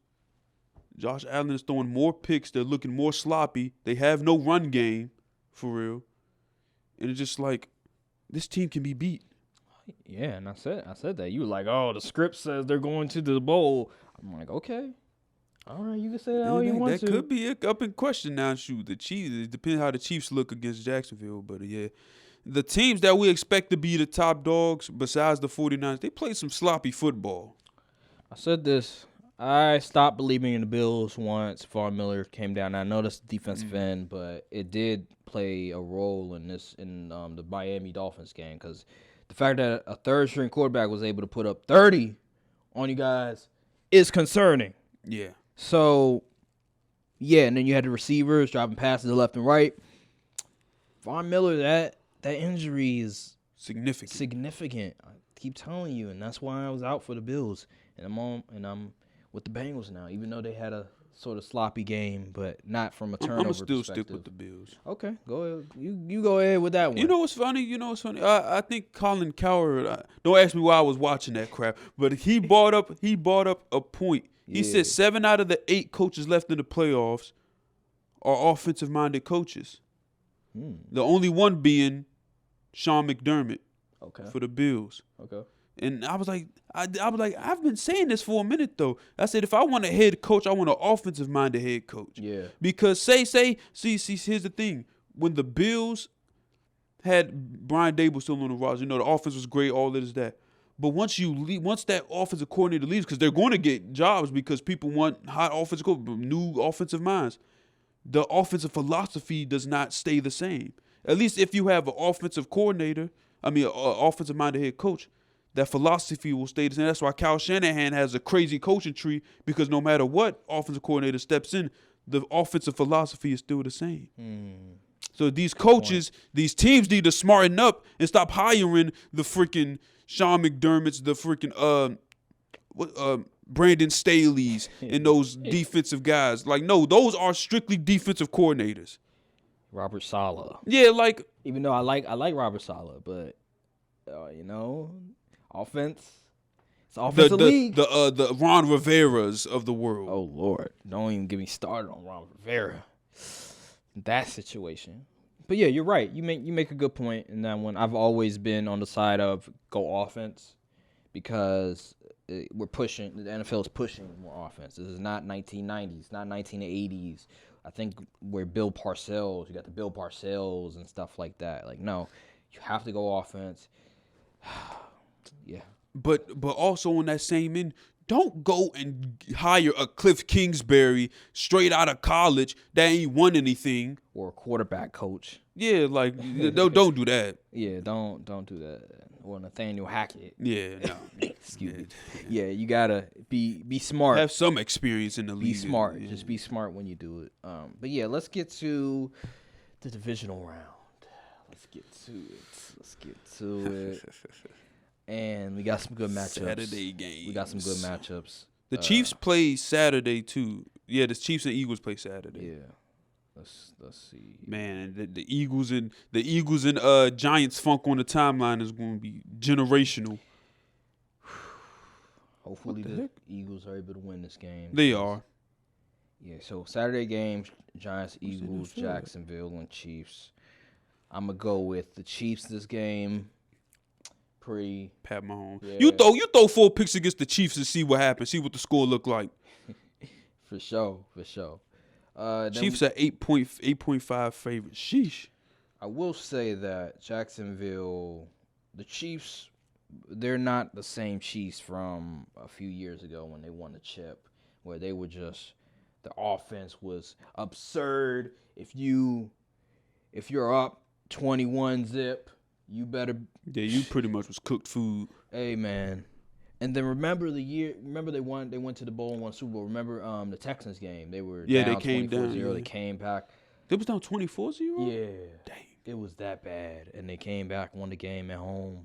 Josh Allen is throwing more picks. They're looking more sloppy. They have no run game, for real. And it's just like, this team can be beat. Yeah, and I said that. You were like, oh, the script says they're going to the bowl. I'm like, okay. All right, you can say that all you want to. That could be up in question now. Shoot, the Chiefs. It depends how the Chiefs look against Jacksonville. But, yeah, the teams that we expect to be the top dogs, besides the 49ers, they play some sloppy football. I said this. I stopped believing in the Bills once Von Miller came down. I know that's the defensive end, but it did play a role in the Miami Dolphins game, because the fact that a third-string quarterback was able to put up 30 on you guys is concerning. Yeah. So, yeah, and then you had the receivers dropping passes left and right. Von Miller, that injury is significant. I keep telling you, and that's why I was out for the Bills. And I'm with the Bengals now, even though they had a sort of sloppy game, but not from a turnover perspective. I'm still stick with the Bills. Okay, go ahead. You go ahead with that one. You know what's funny? I think Colin Cowherd. Don't ask me why I was watching that crap, but he brought up a point. He said 7 out of the 8 coaches left in the playoffs are offensive-minded coaches. The only one being Sean McDermott for the Bills. Okay. And I was like, I've been saying this for a minute though. I said, if I want a head coach, I want an offensive-minded head coach. Yeah. Because see, here's the thing: when the Bills had Brian Dable still on the roster, the offense was great, all this that. But once that offensive coordinator leaves, because they're going to get jobs because people want hot offensive new offensive minds, the offensive philosophy does not stay the same. At least if you have an offensive coordinator, an offensive-minded head coach, that philosophy will stay the same. That's why Kyle Shanahan has a crazy coaching tree, because no matter what offensive coordinator steps in, the offensive philosophy is still the same. So these coaches, these teams need to smarten up and stop hiring the freaking Sean McDermott's, the freaking Brandon Staley's, and those defensive guys. Like, no, those are strictly defensive coordinators. Robert Saleh. Yeah, like, even though I like Robert Saleh, but offense. It's offensive league. The Ron Rivera's of the world. Oh Lord, don't even get me started on Ron Rivera. That situation. But yeah, you're right. You make a good point in that one. I've always been on the side of go offense, because we're pushing. The NFL is pushing more offense. This is not 1990s, not 1980s. I think where Bill Parcells, you got the Bill Parcells and stuff like that. Like, no, you have to go offense. Yeah. But also on that same end, don't go and hire a Cliff Kingsbury straight out of college that ain't won anything. Or a quarterback coach. Yeah, like don't do that. Yeah, don't do that. Or Nathaniel Hackett. Yeah, no. Excuse me. Yeah, you gotta be smart. Have some experience in the league. Be smart. Yeah. Just be smart when you do it. But yeah, let's get to the divisional round. Let's get to it. And we got some good matchups. Saturday games. We got some good matchups. The Chiefs play Saturday too. Yeah, the Chiefs and Eagles play Saturday. Yeah. Let's see. Man, the Eagles and Giants funk on the timeline is going to be generational. Hopefully the Eagles are able to win this game. They are. Yeah, so Saturday games, Giants, Eagles, Jacksonville, and Chiefs. I'm going to go with the Chiefs this game. Pretty. Pat Mahomes. Yeah. You throw 4 picks against the Chiefs and see what happens. See what the score look like. For sure. Chiefs are 8.5 favorites. Sheesh. I will say that Jacksonville, the Chiefs, they're not the same Chiefs from a few years ago when they won the chip, where they were just, the offense was absurd. If you're up 21-zip, you better. Yeah, you pretty much was cooked food. Hey man, and then remember they went to the bowl and won Super Bowl. Remember the Texans game? They were down they came down. 24-0. Yeah. They came back. They was down 24-0? Yeah, Dang. it was that bad, and they came back, won the game at home.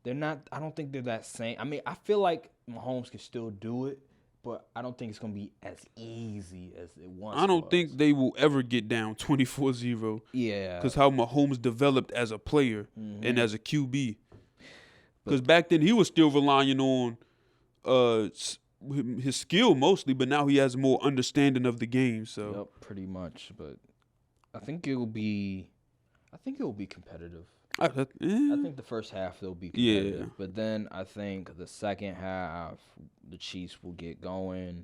They're not. I don't think they're that same. I mean, I feel like Mahomes can still do it, but I don't think it's gonna be as easy as it once. I don't think they will ever get down 24-0. Yeah, because how Mahomes developed as a player and as a QB. Because back then he was still relying on his skill mostly, but now he has more understanding of the game. So yep, pretty much. But I think it will be competitive. I think the first half they'll be competitive. Yeah. But then I think the second half, the Chiefs will get going.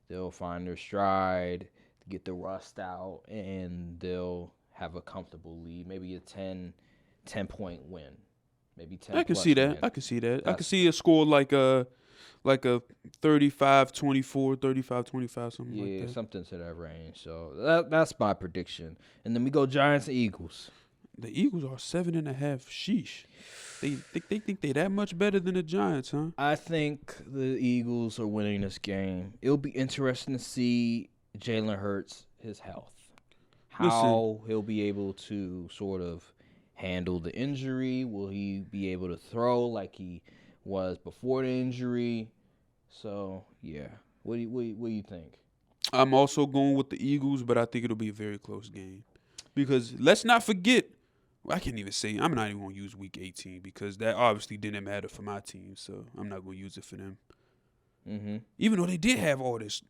They'll find their stride, get the rust out, and they'll have a comfortable lead. Maybe a 10-point win. Maybe 10. I can see that. Win. I can see that. I can see a score like a 35-24, 35-25, something like that. Something to that range. So that's my prediction. And then we go Giants and Eagles. The Eagles are 7.5. Sheesh. They think they that much better than the Giants, huh? I think the Eagles are winning this game. It'll be interesting to see Jalen Hurts, his health. How he'll be able to sort of handle the injury. Will he be able to throw like he was before the injury? So, yeah. What do you think? I'm also going with the Eagles, but I think it'll be a very close game. Because let's not forget, I can't even say, I'm not even going to use Week 18 because that obviously didn't matter for my team, so I'm not going to use it for them. Mm-hmm. Even though they did have all this,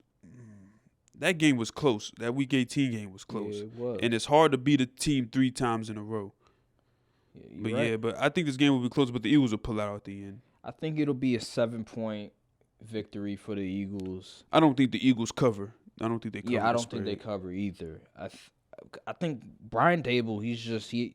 that game was close. That Week 18 game was close. Yeah, it was. And it's hard to beat a team 3 times in a row. Yeah, but I think this game will be close, but the Eagles will pull out at the end. I think it'll be a 7-point victory for the Eagles. I don't think the Eagles cover. I don't think they cover. Yeah, I don't think they cover either. I think Brian Dable,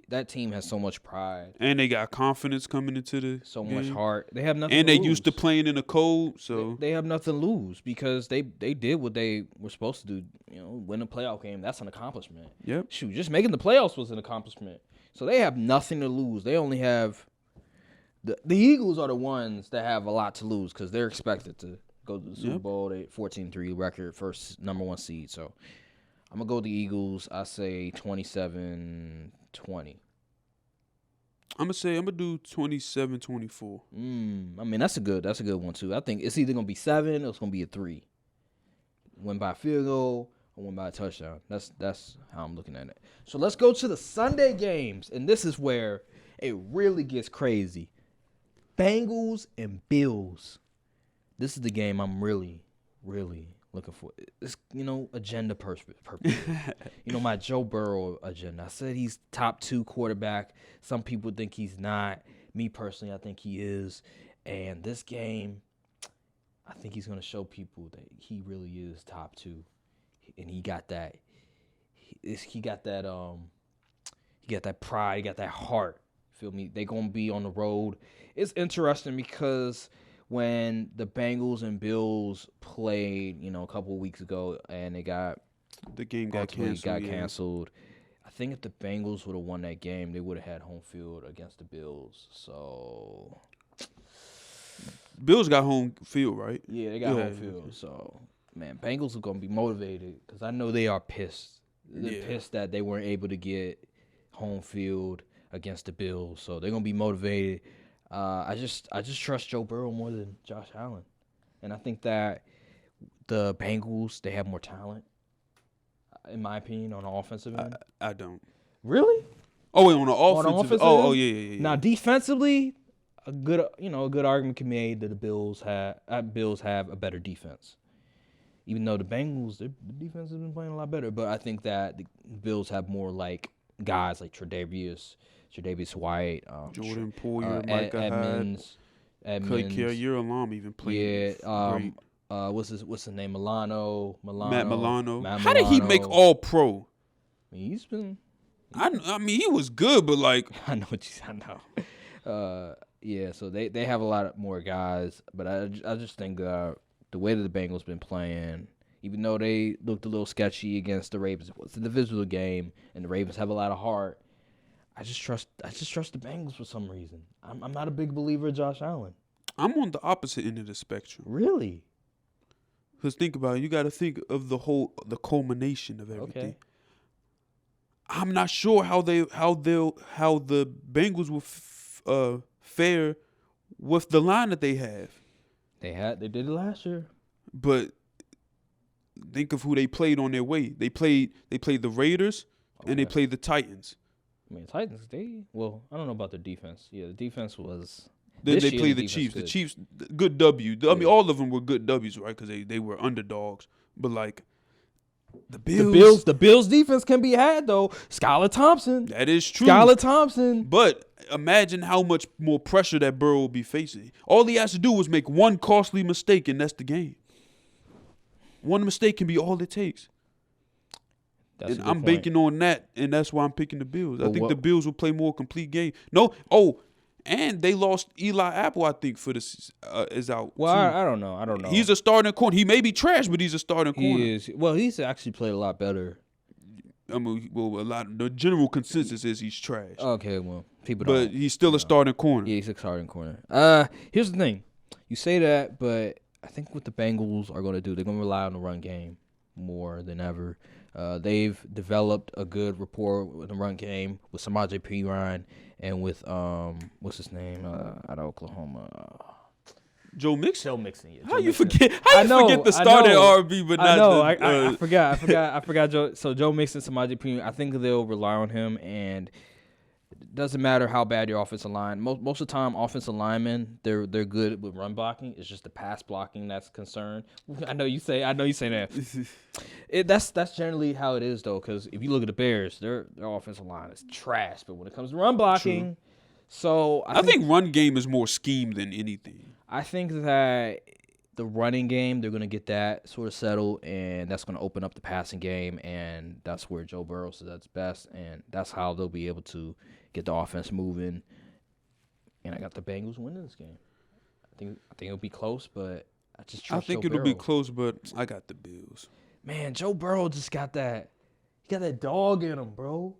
that team has so much pride. And they got confidence coming into the game. Much heart. They have nothing and to they lose. used to playing in the cold, so they have nothing to lose because they did what they were supposed to do. Win a playoff game. That's an accomplishment. Yep. Shoot, just making the playoffs was an accomplishment. So they have nothing to lose. They only have the Eagles are the ones that have a lot to lose because they're expected to go to the Super Bowl. They 14-3 record, first number 1 seed. So I'm gonna go with the Eagles. I say 27-20. I'm gonna do 27-24. I mean that's a good one too. I think it's either gonna be 7 or it's gonna be a 3. Win by a field goal or win by a touchdown. That's how I'm looking at it. So let's go to the Sunday games, and this is where it really gets crazy. Bengals and Bills. This is the game I'm really, really looking for. It's agenda purpose. My Joe Burrow agenda. I said he's top 2 quarterback. Some people think he's not. Me personally, I think he is. And this game, I think he's gonna show people that he really is top 2, and he got that. He got that pride. He got that heart. Feel me? They gonna be on the road. It's interesting because when the Bengals and Bills played, a couple of weeks ago, and the game got canceled. I think if the Bengals would have won that game, they would have had home field against the Bills. So Bills got home field, right? Yeah, they got home field. So, man, Bengals are going to be motivated because I know they are pissed. They're pissed that they weren't able to get home field against the Bills. So, they're going to be motivated. I just trust Joe Burrow more than Josh Allen, and I think that the Bengals, they have more talent, in my opinion, on the offensive end. I don't. Really? Oh, wait, on the On the offensive. offensive Oh, end? yeah. Now defensively, a good argument can be made that the Bills have a better defense. Even though the Bengals, their defense has been playing a lot better, but I think that the Bills have more like guys like Tre'Davious White, Jordan Poyer, Micah Edmonds, Clay Alarm even played. Great. What's the name? Milano. Matt Milano. Matt How did he make Milano. All Pro? I mean, he's been. I mean, he was good, but like, I know what I know. Yeah, so they have a lot more guys, but I just think the way that the Bengals been playing, even though they looked a little sketchy against the Ravens, it's a divisional game, and the Ravens have a lot of heart. I just trust the Bengals for some reason. I'm not a big believer of Josh Allen. I'm on the opposite end of the spectrum. Really? Because think about it, you got to think of the culmination of everything. Okay. I'm not sure how the Bengals will fare with the line that they have. They did it last year. But think of who they played on their way. They played the Raiders and they played the Titans. I mean, Titans, I don't know about the defense. Yeah, the defense was. Then they played the Chiefs. The Chiefs, good W. I mean, all of them were good W's, right? Because they were underdogs. But like the Bills, the Bills defense can be had though. Skylar Thompson. That is true. Skylar Thompson. But imagine how much more pressure that Burrow will be facing. All he has to do is make one costly mistake, and that's the game. One mistake can be all it takes. And I'm banking on that, and that's why I'm picking the Bills. I think the Bills will play more complete game. And they lost Eli Apple, I think, for this is out. Well, I don't know. He's a starting corner. He may be trash, but he's a starting corner. He is. Well, he's actually played a lot better. I mean, the general consensus is he's trash. Okay, well, people don't. But he's still a starting corner. Yeah, he's a starting corner. Here's the thing. You say that, but I think what the Bengals are going to do, they're going to rely on the run game more than ever. They've developed a good rapport with the run game with Samaje Perine and with what's his name out of Oklahoma. Joe Mixon. Joe Mixon. Yeah, How you forget the starting R&B, but not I forgot Joe. So Joe Mixon, Samaje Perine. I think they'll rely on him, and it doesn't matter how bad your offensive line. Most of the time, offensive linemen they're good with run blocking. It's just the pass blocking that's concerned. I know you say that. That's generally how it is though, because if you look at the Bears, their offensive line is trash. But when it comes to run blocking, so I think run game is more scheme than anything. I think that the running game, they're going to get that sort of settled, and that's going to open up the passing game, and that's where Joe Burrow says that's best, and that's how they'll be able to get the offense moving. And I got the Bengals winning this game. I think it'll be close, but I just trust Joe it'll Burrow. be close, but I got the Bills. Man, Joe Burrow just got that. He got that dog in him, bro.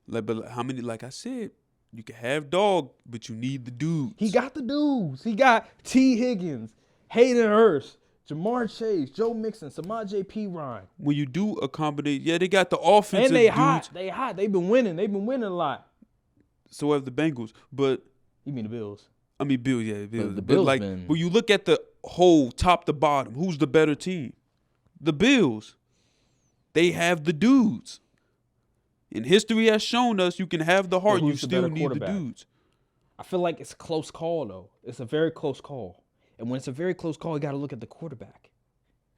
But how many? Like I said, you can have dog, but you need the dudes. He got the dudes. He got T. Higgins, Hayden Hurst, Jamar Chase, Joe Mixon, Samaje Perine. When you do accommodate, they got the offensive and they dudes. hot. They hot. They've been winning a lot. So have the Bengals, but you mean the Bills? I mean Bills, yeah, Bills. The Bills but when you look at the whole top to bottom, who's the better team? The Bills. They have the dudes. And history has shown us you can have the heart, you still need the dudes. I feel like it's a close call, though. It's a very close call. And when it's a very close call, you got to look at the quarterback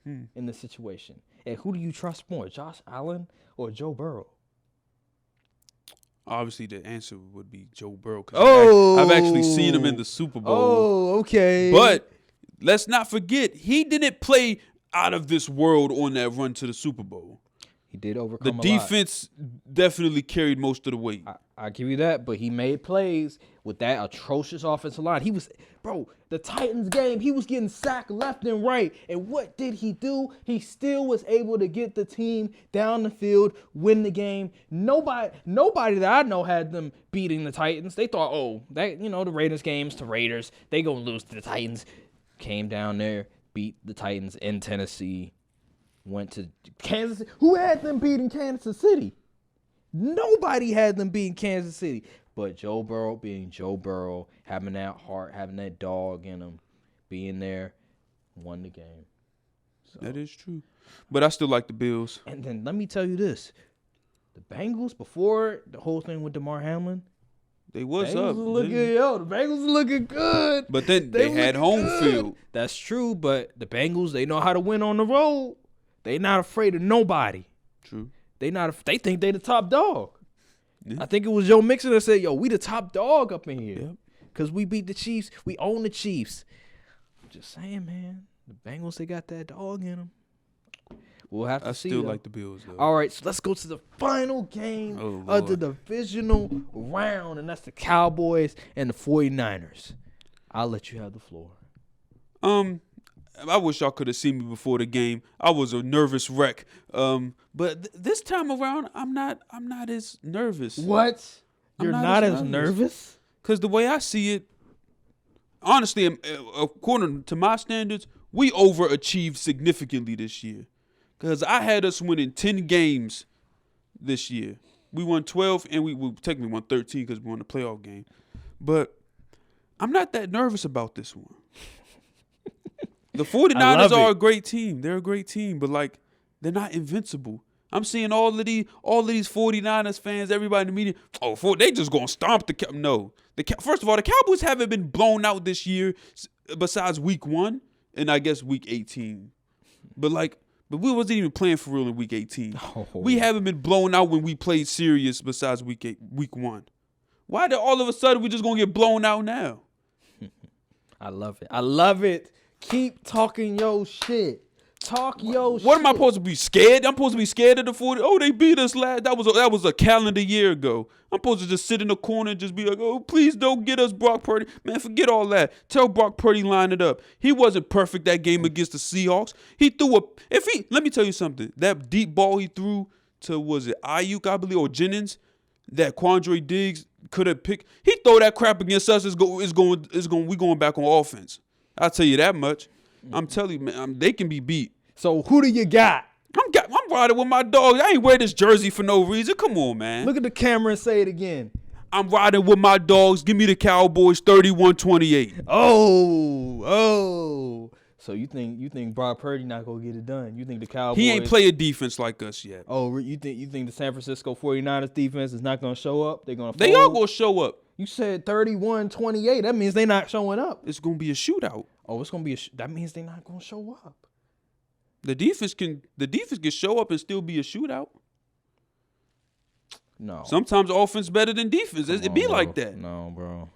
in this situation. And who do you trust more, Josh Allen or Joe Burrow? Obviously, the answer would be Joe Burrow. I've actually seen him in the Super Bowl. Oh, okay. But let's not forget, he didn't play out of this world on that run to the Super Bowl. He did overcome the defense definitely carried most of the weight. I give you that, but he made plays with that atrocious offensive line. The Titans game, he was getting sacked left and right. And what did he do? He still was able to get the team down the field, win the game. Nobody that I know had them beating the Titans. They thought, the Raiders game's to Raiders. They gonna lose to the Titans. Came down there, beat the Titans in Tennessee. Went to Kansas City. Who had them beating Kansas City? Nobody had them beating Kansas City. But Joe Burrow being Joe Burrow, having that heart, having that dog in him, being there, won the game. So. That is true. But I still like the Bills. And then let me tell you this. The Bengals, before the whole thing with DeMar Hamlin, They was Bengals up. was looking, the Bengals was looking good. But then they had home field. That's true, but the Bengals, they know how to win on the road. They not afraid of nobody. True. They think they the top dog. Yeah. I think it was Joe Mixon that said, yo, we the top dog up in here. Yep. Because we beat the Chiefs. We own the Chiefs. I'm just saying, man. The Bengals, they got that dog in them. We'll have to see. I still like the Bills, though. All right, so let's go to the final game Oh, of the Lord. divisional round, and that's the Cowboys and the 49ers. I'll let you have the floor. I wish y'all could have seen me before the game. I was a nervous wreck. But this time around, I'm not as nervous. What? I'm You're not not as as nervous. nervous? Because the way I see it, honestly, according to my standards, we overachieved significantly this year. Because I had us winning 10 games this year. We won 12, and we technically won 13 because we won the playoff game. But I'm not that nervous about this one. The 49ers are a great team. They're a great team, but, like, they're not invincible. I'm seeing all of these 49ers fans, everybody in the media, they just going to stomp the – no. First of all, the Cowboys haven't been blown out this year besides week 1 and I guess week 18. But we wasn't even playing for real in week 18. Oh. We haven't been blown out when we played serious besides week 1. Why did all of a sudden we just going to get blown out now? I love it. I love it. Keep talking your shit. Talk your shit. What am I supposed to be scared? I'm supposed to be scared of the 40. Oh, they beat us last. That was a calendar year ago. I'm supposed to just sit in the corner and just be like, oh, please don't get us Brock Purdy. Man, forget all that. Tell Brock Purdy line it up. He wasn't perfect that game against the Seahawks. He threw let me tell you something. That deep ball he threw to, was it Ayuk, I believe, or Jennings, that Quandre Diggs could have picked. He throw that crap against us. We going back on offense. I'll tell you that much. I'm telling you, man, they can be beat. So who do you got? I'm riding with my dog. I ain't wear this jersey for no reason. Come on, man. Look at the camera and say it again. I'm riding with my dogs. Give me the Cowboys 31-28. Oh. So you think Brock Purdy not gonna get it done? You think the Cowboys? He ain't play a defense like us yet. Oh, you think the San Francisco 49ers defense is not gonna show up? They all gonna show up. You said 31-28. That means they not showing up. It's gonna be a shootout. Oh, it's gonna be that means they not gonna show up. The defense can show up and still be a shootout. No. Sometimes offense better than defense. It be like that. No, bro.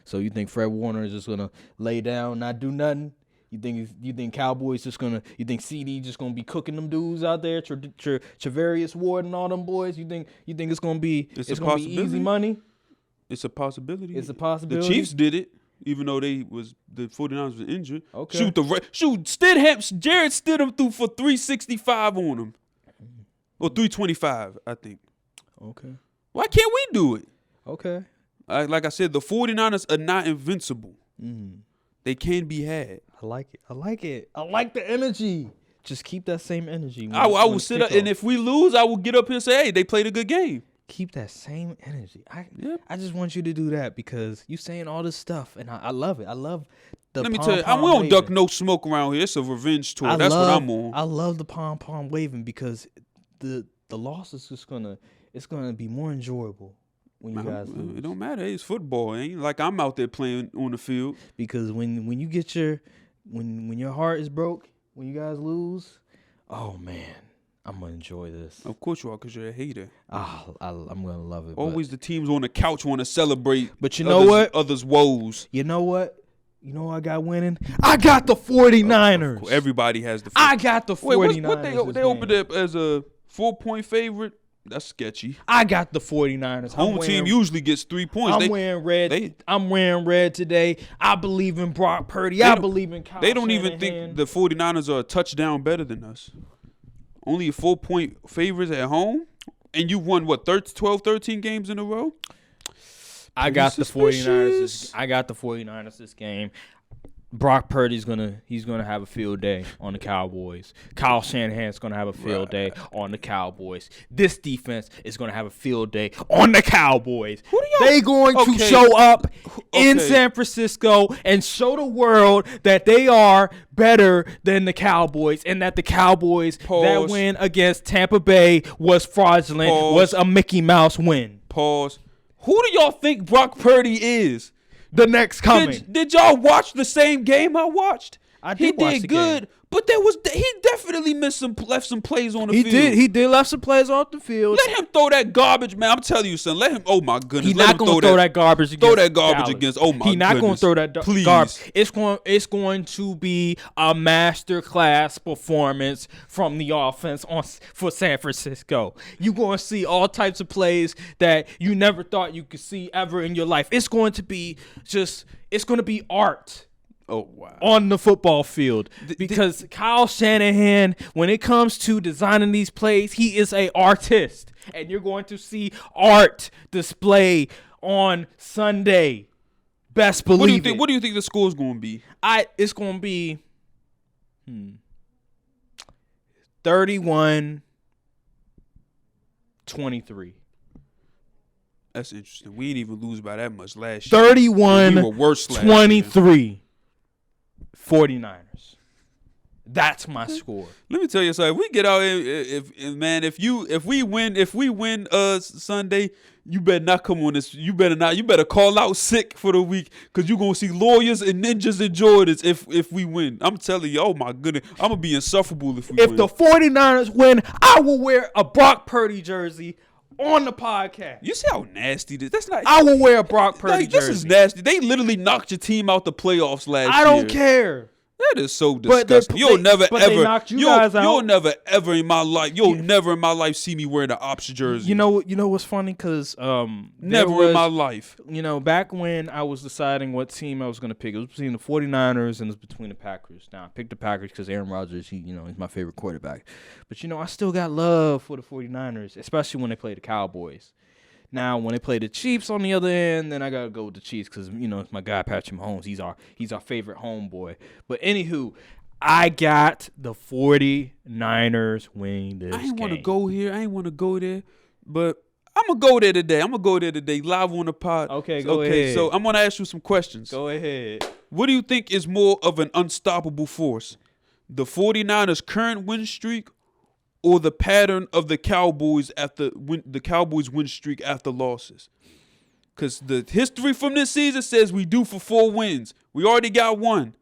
So you think Fred Warner is just gonna lay down, not do nothing? You think Cowboys just gonna? You think CD just gonna be cooking them dudes out there? Travarius Ward and all them boys. You think it's gonna be? It's gonna be easy money. It's a possibility. It's a possibility. The Chiefs did it, even though the 49ers was injured. Okay. Jared Stidham threw for 365 on him, or 325, I think. Okay. Why can't we do it? Okay. Like I said, the 49ers are not invincible. Mm. They can be had. I like it. I like the energy. Just keep that same energy. I will sit up, and if we lose, I will get up here and say, hey, they played a good game. Keep that same energy. I just want you to do that because you saying all this stuff, and I love it. I love the Let me pom-pom tell you, we don't waving. duck no smoke around here. It's a revenge tour. That's what I'm on. I love the pom-pom waving because the loss is just gonna be more enjoyable when you guys lose. It don't matter. It's football. It ain't like I'm out there playing on the field. Because when you get when your heart is broke, when you guys lose, oh man, I'm gonna enjoy this. Of course you are, because you're a hater. I'm gonna love it. Always the teams on the couch want to celebrate. But you know what? Others' woes. You know what? You know I got winning? I got the 49ers. Everybody has the. I got the 49ers. What they opened up as a 4-point favorite? That's sketchy. I got the 49ers. Home team usually gets 3 points. I'm wearing red. I'm wearing red today. I believe in Brock Purdy. I believe in Kyle They don't even Shanahan. think the 49ers are a touchdown better than us. Only a 4-point favorites at home, and you won 12, 13 games in a row. I got the 49ers. I got the 49ers this game. Brock Purdy's he's gonna have a field day on the Cowboys. Kyle Shanahan's gonna have a field day on the Cowboys. This defense is gonna have a field day on the Cowboys. They going to show up in San Francisco and show the world that they are better than the Cowboys, and that the Cowboys that win against Tampa Bay was fraudulent, was a Mickey Mouse win. Pause. Who do y'all think Brock Purdy is? The next coming. Did y'all watch the same game I watched? He did good, but he definitely left some plays on the field. He did left some plays off the field. Let him throw that garbage, man. I'm telling you, son. Let him. Oh my goodness. He's not going to throw that garbage against. Throw that garbage Dallas. against. Oh my goodness. He's not going to throw that Please. garbage. It's going to be a masterclass performance from the offense for San Francisco. You're going to see all types of plays that you never thought you could see ever in your life. It's going to be art. Oh, wow. On the football field, because Kyle Shanahan, when it comes to designing these plays, he is an artist, and you're going to see art display on Sunday. Best believe it. What do you think the score is going to be? It's going to be 31-23. That's interesting. We didn't even lose by that much last year. 31-23. 49ers. That's my score. Let me tell you something. If we get out, if we win Sunday, you better not come on this. You better call out sick for the week, because you're gonna see lawyers and ninjas and Jordans if we win. I'm telling you, oh my goodness, I'm gonna be insufferable if we win. If the 49ers win, I will wear a Brock Purdy jersey on the podcast. You see how nasty this? That's not. I will wear a Brock Purdy jersey. This is nasty. They literally knocked your team out the playoffs last year. I don't care. That is so disgusting. You'll never ever in my life see me wearing an Ops jersey. You know what's funny? Because never in my life. Back when I was deciding what team I was going to pick, it was between the 49ers and it was between the Packers. Now I picked the Packers because Aaron Rodgers, he's my favorite quarterback. But I still got love for the 49ers, especially when they play the Cowboys. Now, when they play the Chiefs on the other end, then I gotta go with the Chiefs because it's my guy Patrick Mahomes. He's our favorite homeboy. But anywho, I got the 49ers winning this game. I ain't want to go here. I ain't want to go there, but I'm gonna go there today. Live on the pod. Okay, go ahead. So I'm gonna ask you some questions. Go ahead. What do you think is more of an unstoppable force, the 49ers' current win streak, or the pattern of the Cowboys win streak after losses? Because the history from this season says we due for 4 wins. We already got 1.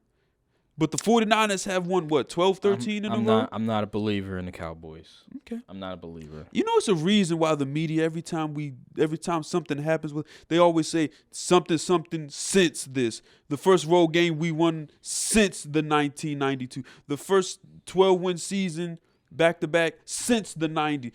But the 49ers have won, 12, 13 in a row? I'm not a believer in the Cowboys. Okay. I'm not a believer. It's a reason why the media, every time something happens, they always say something since this. The first road game we won since the 1992. The first 12-win season back-to-back since the 90s.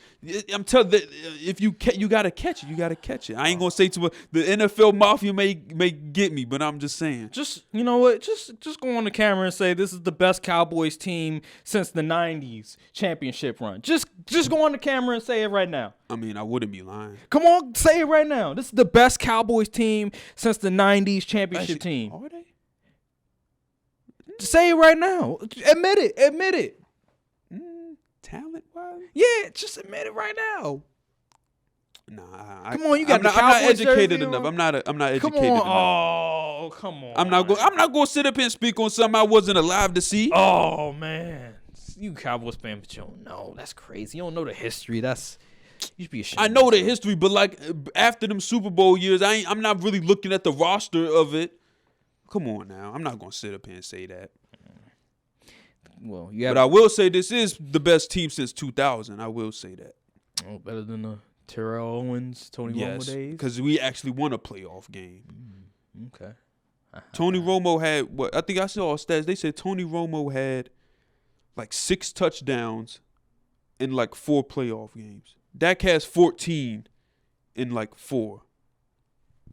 I'm telling you, if you got to catch it. You got to catch it. I ain't going to say too much. The NFL Mafia may get me, but I'm just saying. Just, you know what? Just go on the camera and say this is the best Cowboys team since the 90s championship run. Just go on the camera and say it right now. I mean, I wouldn't be lying. Come on, say it right now. This is the best Cowboys team since the 90s championship team. Are they? Say it right now. Admit it. Talent-wise? Yeah, just admit it right now. Nah, come on, you got I'm not educated enough. I'm not educated come on. enough. Oh, come on. I'm not going to sit up here and speak on something I wasn't alive to see. Oh man, you Cowboys fan, but you don't know. That's crazy. You don't know the history. You should be ashamed. I know the history, but after them Super Bowl years, I'm not really looking at the roster of it. Come on now, I'm not going to sit up here and say that. Well, but I will say this is the best team since 2000. I will say that. Oh, better than the Terrell Owens, Tony Romo days? Because we actually won a playoff game. Okay. Tony Romo had I think I saw stats. They said Tony Romo had 6 touchdowns in 4 playoff games. Dak has 14 in 4.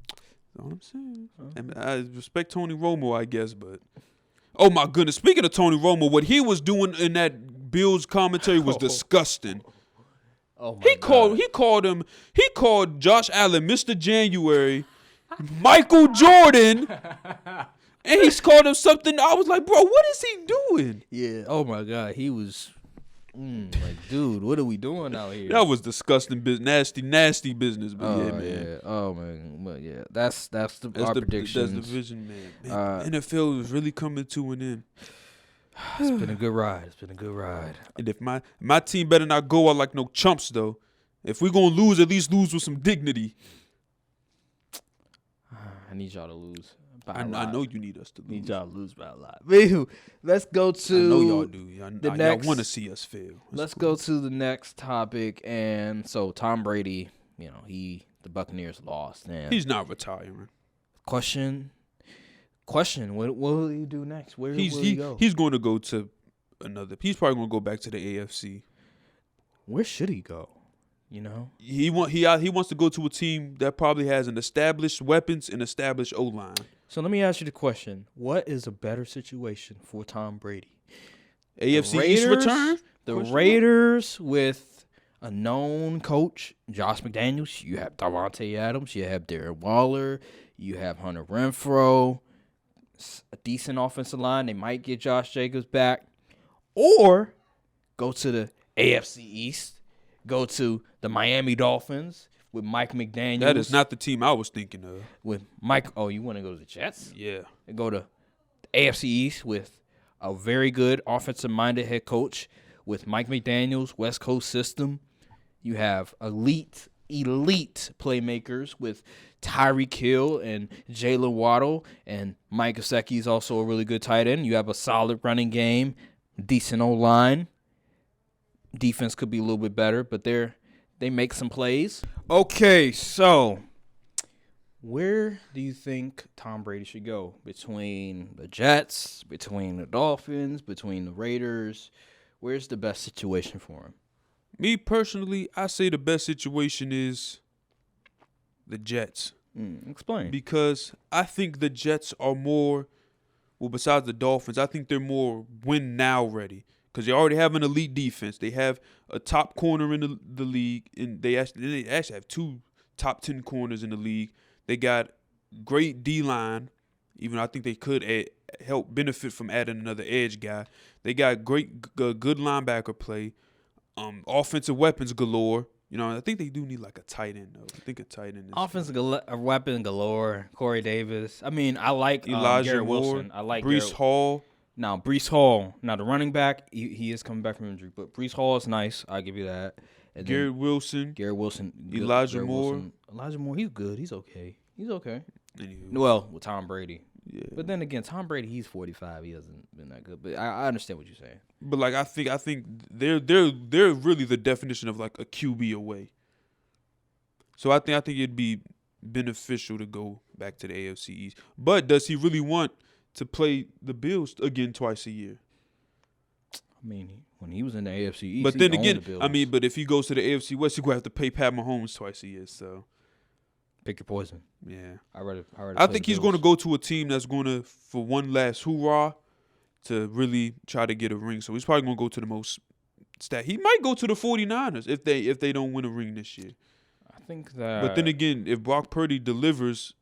That's all I'm saying. And I respect Tony Romo, I guess, but. Oh my goodness! Speaking of Tony Romo, what he was doing in that Bills commentary was disgusting. Oh my God. He called Josh Allen Mr. January, Michael Jordan, And he called him something. I was like, bro, what is he doing? Yeah. Oh my God, he was. Like, dude, what are we doing out here? That was disgusting, nasty business. But Oh yeah, man. yeah. Oh man. But yeah, that's our predictions. That's the vision, man. NFL is really coming to an end. It's been a good ride. It's been a good ride. And if my team better not go out like no chumps, though. If we're gonna lose, at least lose with some dignity. I need y'all to lose. I know you need us to lose. Need y'all to lose by a lot. Anywho, let's go to. I know y'all do. Y'all want to see us fail. Let's go to the next topic. And so Tom Brady, the Buccaneers lost. And he's not retiring. Question. What will he do next? Where will he go? He's going to go to another. He's probably going to go back to the AFC. Where should he go? He wants to go to a team that probably has an established weapons and established O-line. So let me ask you the question: what is a better situation for Tom Brady? AFC East return? The Raiders with a known coach, Josh McDaniels. You have Davante Adams. You have Darren Waller. You have Hunter Renfrow. A decent offensive line. They might get Josh Jacobs back. Or go to the AFC East. Go to the Miami Dolphins with Mike McDaniels. That is not the team I was thinking of. With Mike. Oh, you want to go to the Jets? Yeah. And go to the AFC East with a very good offensive-minded head coach with Mike McDaniels, West Coast system. You have elite playmakers with Tyreek Hill and Jalen Waddle, and Mike Gesicki is also a really good tight end. You have a solid running game, decent O-line. Defense could be a little bit better, but they make some plays. Okay, so where do you think Tom Brady should go? Between the Jets, between the Dolphins, between the Raiders? Where's the best situation for him? Me personally, I say the best situation is the Jets. Explain. Because I think the Jets are more, besides the Dolphins, I think they're more win now ready. Because they already have an elite defense. They have a top corner in the league, and they actually have 2 top 10 corners in the league. They got great D-line, even though I think they could help benefit from adding another edge guy. They got great, good linebacker play, offensive weapons galore. I think they do need like a tight end, though. I think a tight end is offensive weapon galore. Corey Davis. I mean, I like Elijah Garrett Moore, Wilson. I like Breece Hall. Now, Breece Hall. Now, the running back, he is coming back from injury, but Breece Hall is nice. I'll give you that. And Garrett Wilson. Elijah Moore. Elijah Moore, he's good. He's okay. Anywho. Well, with Tom Brady. Yeah. But then again, Tom Brady, he's 45. He hasn't been that good. But I understand what you're saying. But like I think they're really the definition of like a QB away. So I think it'd be beneficial to go back to the AFC East. But does he really want to play the Bills again twice a year? I mean, when he was in the AFC East, but then again, but if he goes to the AFC West, he's gonna have to pay Pat Mahomes twice a year. So pick your poison. Yeah, I think he's going to go to a team that's going to, for one last hoorah, to really try to get a ring. So he's probably going to go to the most stat. He might go to the 49ers if they don't win a ring this year. I think that. But then again, if Brock Purdy delivers,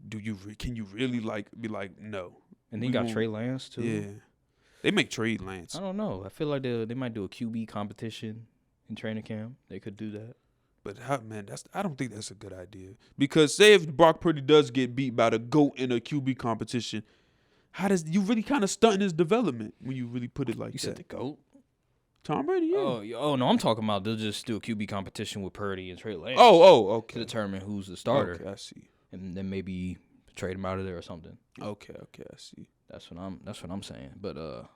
can you really be like no? And he got Trey Lance too. Yeah, they make trade Lance. I don't know. I feel like they might do a QB competition in training camp. They could do that. But I don't think that's a good idea. Because say if Brock Purdy does get beat by the GOAT in a QB competition, you really kind of stunting his development when you really put it like that? You said the GOAT? Tom Brady, yeah. Oh no, I'm talking about they'll just do a QB competition with Purdy and Trey Lance. Okay. To determine who's the starter. Okay, I see. And then maybe trade him out of there or something. Okay, I see. That's what I'm saying. But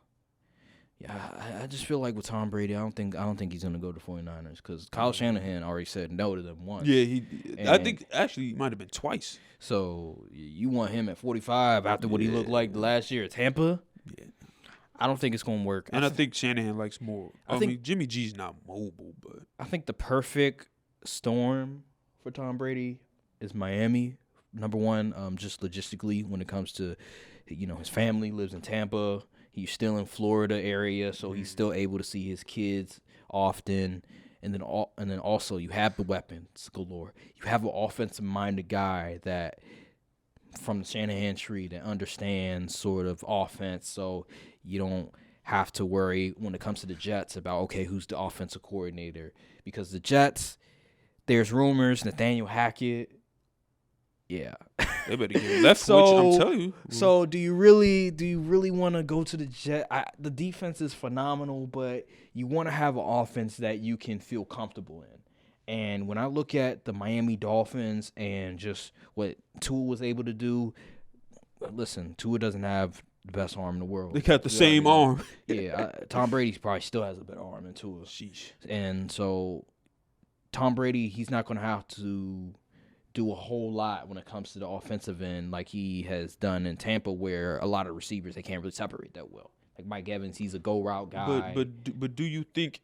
yeah, I just feel like with Tom Brady, I don't think he's gonna go to 49ers because Kyle Shanahan already said no to them once. Yeah, I think actually it might have been twice. So you want him at 45 after what he looked like the last year at Tampa? Yeah. I don't think it's gonna work. And I think Shanahan likes more. I mean, Jimmy G's not mobile, but I think the perfect storm for Tom Brady is Miami. Number one, just logistically when it comes to, his family lives in Tampa. He's still in Florida area, so he's still able to see his kids often. And then also you have the weapons galore. You have an offensive-minded guy that from the Shanahan tree that understands sort of offense, so you don't have to worry when it comes to the Jets about, okay, who's the offensive coordinator? Because the Jets, there's rumors, Nathaniel Hackett, yeah. They better get Leftwich, I'm telling you. So do you really want to go to the Jets? The defense is phenomenal, but you want to have an offense that you can feel comfortable in. And when I look at the Miami Dolphins and just what Tua was able to do, listen, Tua doesn't have the best arm in the world. They got the same arm. Yeah, Tom Brady probably still has a better arm than Tua. Sheesh. And so Tom Brady, he's not going to have to do a whole lot when it comes to the offensive end like he has done in Tampa, where a lot of receivers, they can't really separate that well. Like Mike Evans, he's a go route guy. But do you think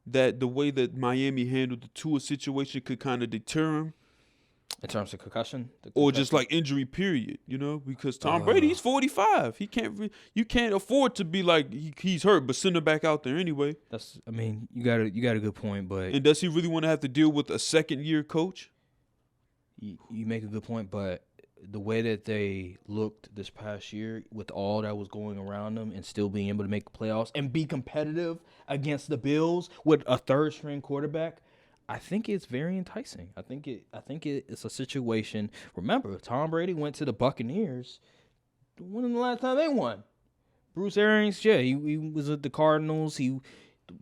that the way that Miami handled the Tua situation could kind of deter him? In terms of concussion? Or just like injury period, because Tom Brady, he's 45. You can't afford to be like he's hurt, but send him back out there anyway. You got a good point, but and does he really want to have to deal with a second-year coach? You make a good point, but the way that they looked this past year with all that was going around them and still being able to make the playoffs and be competitive against the Bills with a third-string quarterback, I think it's very enticing. I think it's a situation. Remember, Tom Brady went to the Buccaneers. When was the last time they won? Bruce Arians, yeah, he was at the Cardinals. He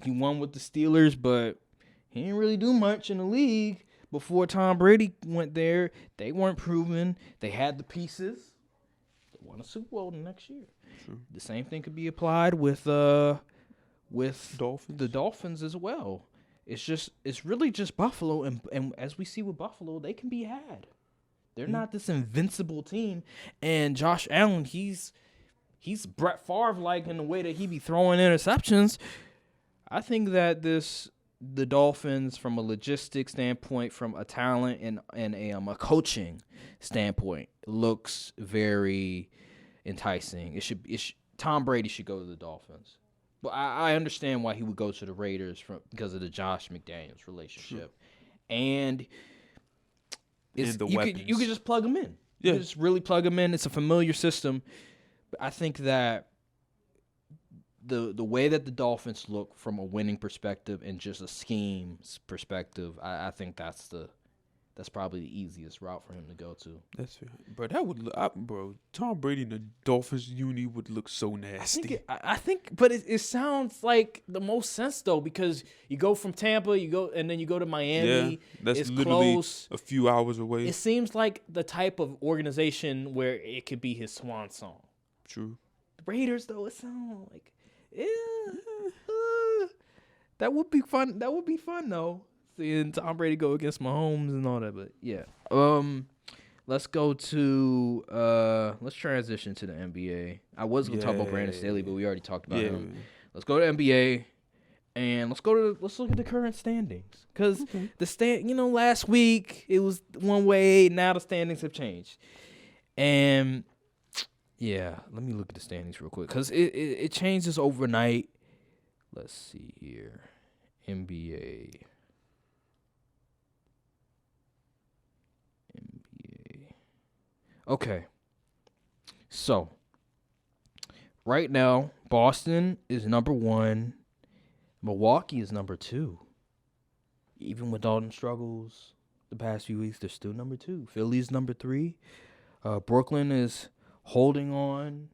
won with the Steelers, but he didn't really do much in the league. Before Tom Brady went there, they weren't proven. They had the pieces. They won a Super Bowl the next year. True. The same thing could be applied with the Dolphins as well. It's really just Buffalo, and as we see with Buffalo, they can be had. They're not this invincible team. And Josh Allen, he's Brett Favre-like in the way that he be throwing interceptions. I think that the Dolphins, from a logistics standpoint, from a talent and a coaching standpoint, looks very enticing. Tom Brady should go to the Dolphins, but I understand why he would go to the Raiders because of the Josh McDaniels relationship, and the you weapons. could just plug them in. Yeah. You just really plug them in. It's a familiar system. But I think that the way that the Dolphins look from a winning perspective and just a scheme perspective, I think that's probably the easiest route for him to go to. That's right. Bro, Tom Brady in the Dolphins uni would look so nasty. I think, but it sounds like the most sense though, because you go from Tampa, and then you go to Miami. Yeah, that's it's literally close. a few hours away. It seems like the type of organization where it could be his swan song. True. The Raiders though, it sounds like. That would be fun. That would be fun though, seeing Tom Brady go against Mahomes and all that. But yeah, let's go to let's transition to the NBA. I was gonna talk about Brandon Staley, but we already talked about him. Let's go to NBA, and let's look at the current standings, because last week it was one way. Now the standings have changed, and. Yeah, let me look at the standings real quick, because it changes overnight. Let's see here. NBA. Okay. So, right now, Boston is number 1. Milwaukee is number 2. Even with all them struggles the past few weeks, they're still number 2. Philly's number 3. Brooklyn is holding on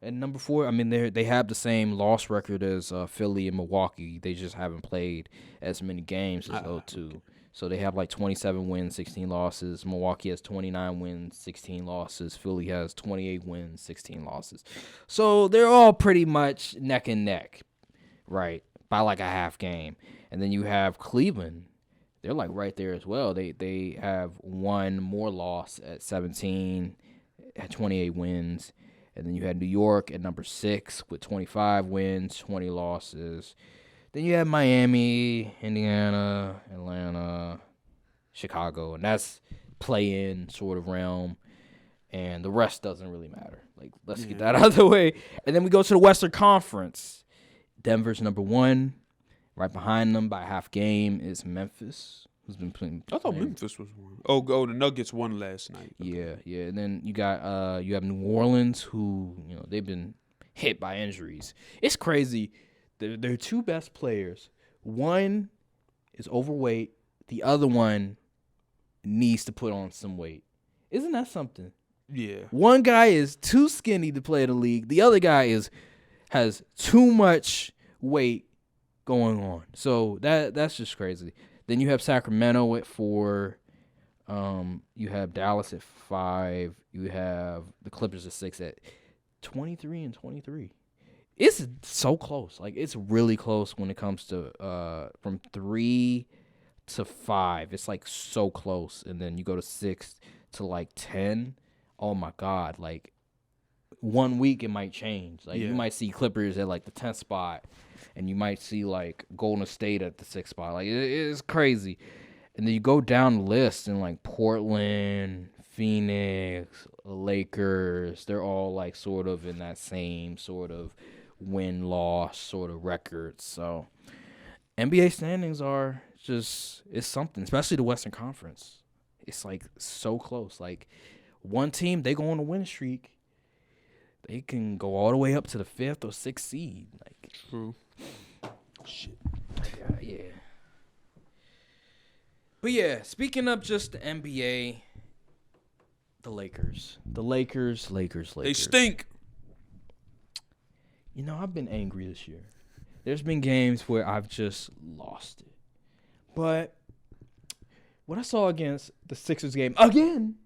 at number 4. I mean, they have the same loss record as Philly and Milwaukee. They just haven't played as many games as those two. Okay. So they have like 27 wins, 16 losses. Milwaukee has 29 wins, 16 losses. Philly has 28 wins, 16 losses. So they're all pretty much neck and neck, right, by like a half game. And then you have Cleveland. They're like right there as well. They have one more loss at 17. Had 28 wins. And then you had New York at number 6 with 25 wins, 20 losses. Then you have Miami, Indiana, Atlanta, Chicago, and that's play-in sort of realm. And the rest doesn't really matter. Like, let's get that out of the way. And then we go to the Western Conference. Denver's number 1. Right behind them by half game is Memphis who's been playing. I thought Memphis was one. Oh, the Nuggets won last night. Yeah. And then you got you have New Orleans, who they've been hit by injuries. It's crazy. Their two best players, one is overweight, the other one needs to put on some weight. Isn't that something? Yeah. One guy is too skinny to play in the league. The other guy has too much weight going on. So that's just crazy. Then you have Sacramento at 4. You have Dallas at 5. You have the Clippers at 6 at 23 and 23. It's so close. Like, it's really close when it comes to from 3 to 5. It's like so close. And then you go to 6 to like 10. Oh my God. Like, 1 week it might change. Like, you might see Clippers at like the 10th spot, and you might see like Golden State at the 6th spot. Like, it's crazy. And then you go down the list, and like Portland, Phoenix, Lakers, they're all like sort of in that same sort of win-loss sort of record. So NBA standings are just, it's something, especially the Western Conference. It's like so close. Like, one team, they go on a win streak, they can go all the way up to the 5th or 6th seed. Like, true. Shit. Yeah. But yeah, speaking of just the NBA, the Lakers. They stink. I've been angry this year. There's been games where I've just lost it. But what I saw against the Sixers game again,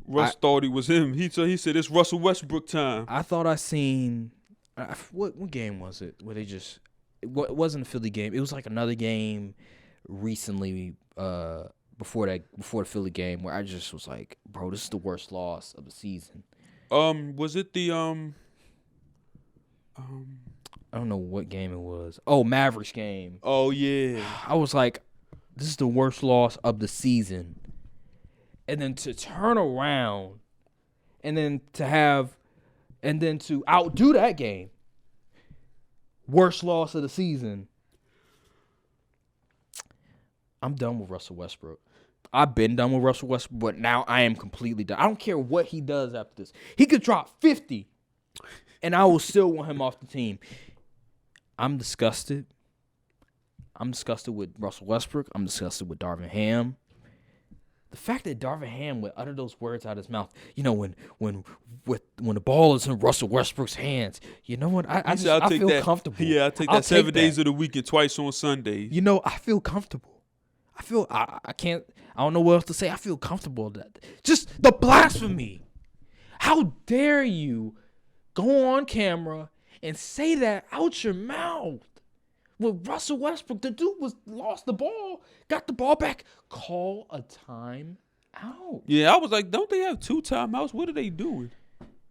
Russ thought he was him. He said it's Russell Westbrook time. I thought I seen what game was it where they just, it wasn't a Philly game. It was like another game recently before the Philly game where I just was like, bro, this is the worst loss of the season. Was it the I don't know what game it was. Oh, Mavericks game. Oh yeah. I was like, this is the worst loss of the season. And then to turn around and then to outdo that game. Worst loss of the season. I'm done with Russell Westbrook. I've been done with Russell Westbrook, but now I am completely done. I don't care what he does after this. He could drop 50, and I will still want him off the team. I'm disgusted. I'm disgusted with Russell Westbrook. I'm disgusted with Darvin Ham. The fact that Darvin Ham would utter those words out of his mouth, when the ball is in Russell Westbrook's hands, you know what? I feel comfortable. Yeah, I take that 7 days of the week and twice on Sundays. I feel comfortable. I don't know what else to say. I feel comfortable with that. Just the blasphemy. How dare you go on camera and say that out your mouth? With Russell Westbrook, the dude lost the ball, got the ball back. Call a time out. Yeah, I was like, don't they have 2 timeouts? What are they doing?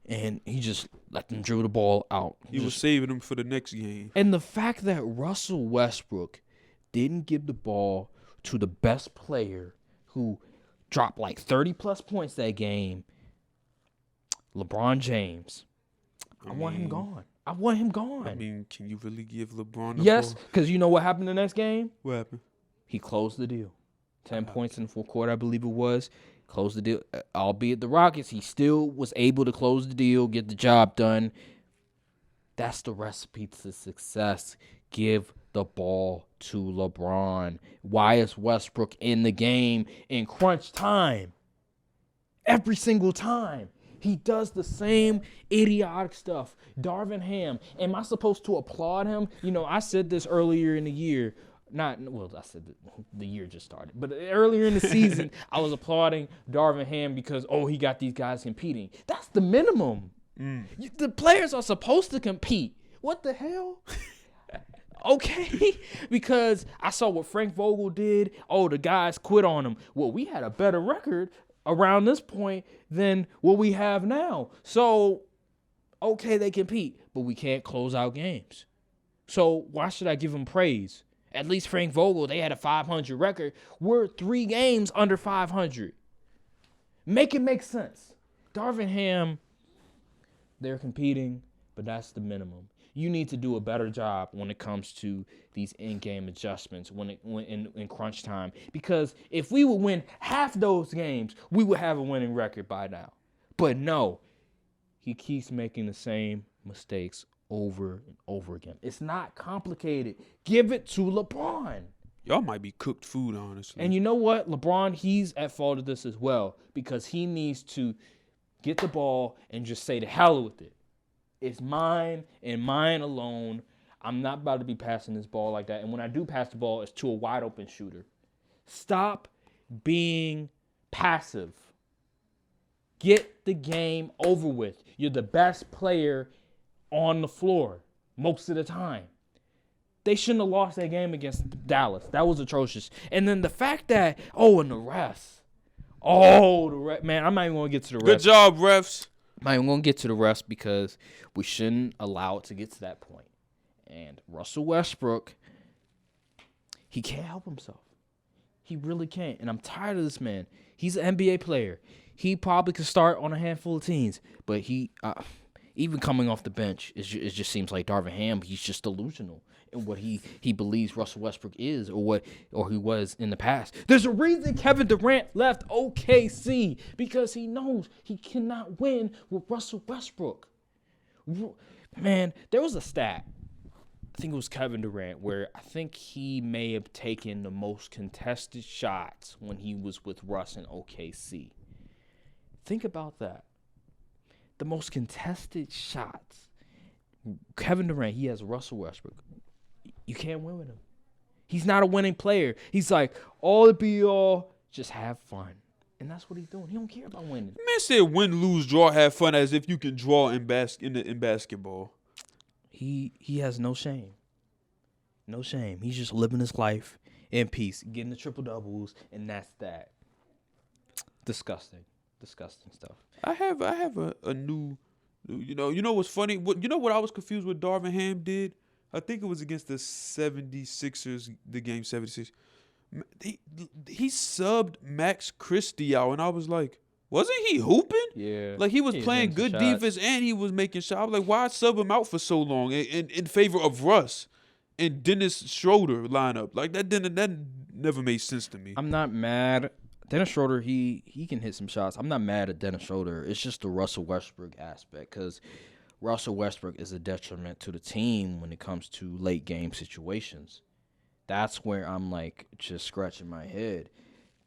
And he just let them dribble the ball out. He was saving them for the next game. And the fact that Russell Westbrook didn't give the ball to the best player who dropped like 30-plus points that game, LeBron James. I want him gone. I mean, can you really give LeBron the Yes, ball? because you know what happened the next game? What happened? He closed the deal. 10 points in the fourth quarter, I believe it was. Closed the deal. Albeit the Rockets, he still was able to close the deal, get the job done. That's the recipe to success. Give the ball to LeBron. Why is Westbrook in the game in crunch time? Every single time. He does the same idiotic stuff. Darvin Ham. Am I supposed to applaud him? I said this earlier in the year. I said the year just started. But earlier in the season, I was applauding Darvin Ham because, he got these guys competing. That's the minimum. The players are supposed to compete. What the hell? Okay, because I saw what Frank Vogel did. The guys quit on him. Well, we had a better record around this point than what we have now. So, okay, they compete, but we can't close out games. So why should I give them praise? At least Frank Vogel, they had a 500 record. We're 3 games under 500. Make it make sense. Darvin Ham, they're competing, but that's the minimum. You need to do a better job when it comes to these in-game adjustments when in crunch time. Because if we would win half those games, we would have a winning record by now. But no, he keeps making the same mistakes over and over again. It's not complicated. Give it to LeBron. Y'all might be cooked food, honestly. And you know what? LeBron, he's at fault of this as well because he needs to get the ball and just say to hell with it. It's mine and mine alone. I'm not about to be passing this ball like that. And when I do pass the ball, it's to a wide open shooter. Stop being passive. Get the game over with. You're the best player on the floor most of the time. They shouldn't have lost that game against Dallas. That was atrocious. And then the fact that, and the refs. Man, I'm not even going to get to the refs. Good job, refs. I'm not even going to get to the refs because we shouldn't allow it to get to that point. And Russell Westbrook, he can't help himself. He really can't. And I'm tired of this man. He's an NBA player. He probably could start on a handful of teams. But he, even coming off the bench, it just seems like Darvin Ham, he's just delusional in what he believes Russell Westbrook is or he was in the past. There's a reason Kevin Durant left OKC because he knows he cannot win with Russell Westbrook. Man, there was a stat. I think it was Kevin Durant where I think he may have taken the most contested shots when he was with Russ in OKC. Think about that. The most contested shots. Kevin Durant, he has Russell Westbrook. You can't win with him. He's not a winning player. He's like, all it be all, just have fun. And that's what he's doing. He don't care about winning. Man said win, lose, draw, have fun as if you can draw in basketball. He has no shame. No shame. He's just living his life in peace, getting the triple doubles, and that's that. Disgusting stuff. I have a new, you know what's funny? What I was confused with Darvin Ham did? I think it was against the 76ers, the game 76. He subbed Max Christie out, and I was like, wasn't he hooping? Yeah. Like, he was playing good defense, and he was making shots. I was like, why sub him out for so long in favor of Russ and Dennis Schroeder lineup? Like, that never made sense to me. I'm not mad. Dennis Schroeder, he can hit some shots. I'm not mad at Dennis Schroeder. It's just the Russell Westbrook aspect because Russell Westbrook is a detriment to the team when it comes to late game situations. That's where I'm like just scratching my head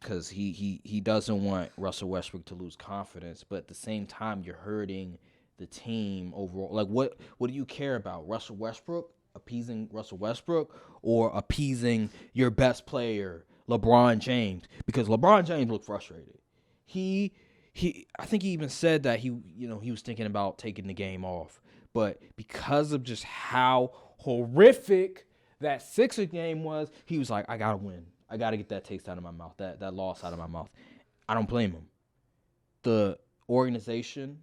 because he doesn't want Russell Westbrook to lose confidence, but at the same time you're hurting the team overall. Like what do you care about? Russell Westbrook, appeasing Russell Westbrook, or appeasing your best player, LeBron James? Because LeBron James looked frustrated. I think he even said that he was thinking about taking the game off. But because of just how horrific that Sixer game was, he was like, I got to win. I got to get that taste out of my mouth, that loss out of my mouth. I don't blame him. The organization,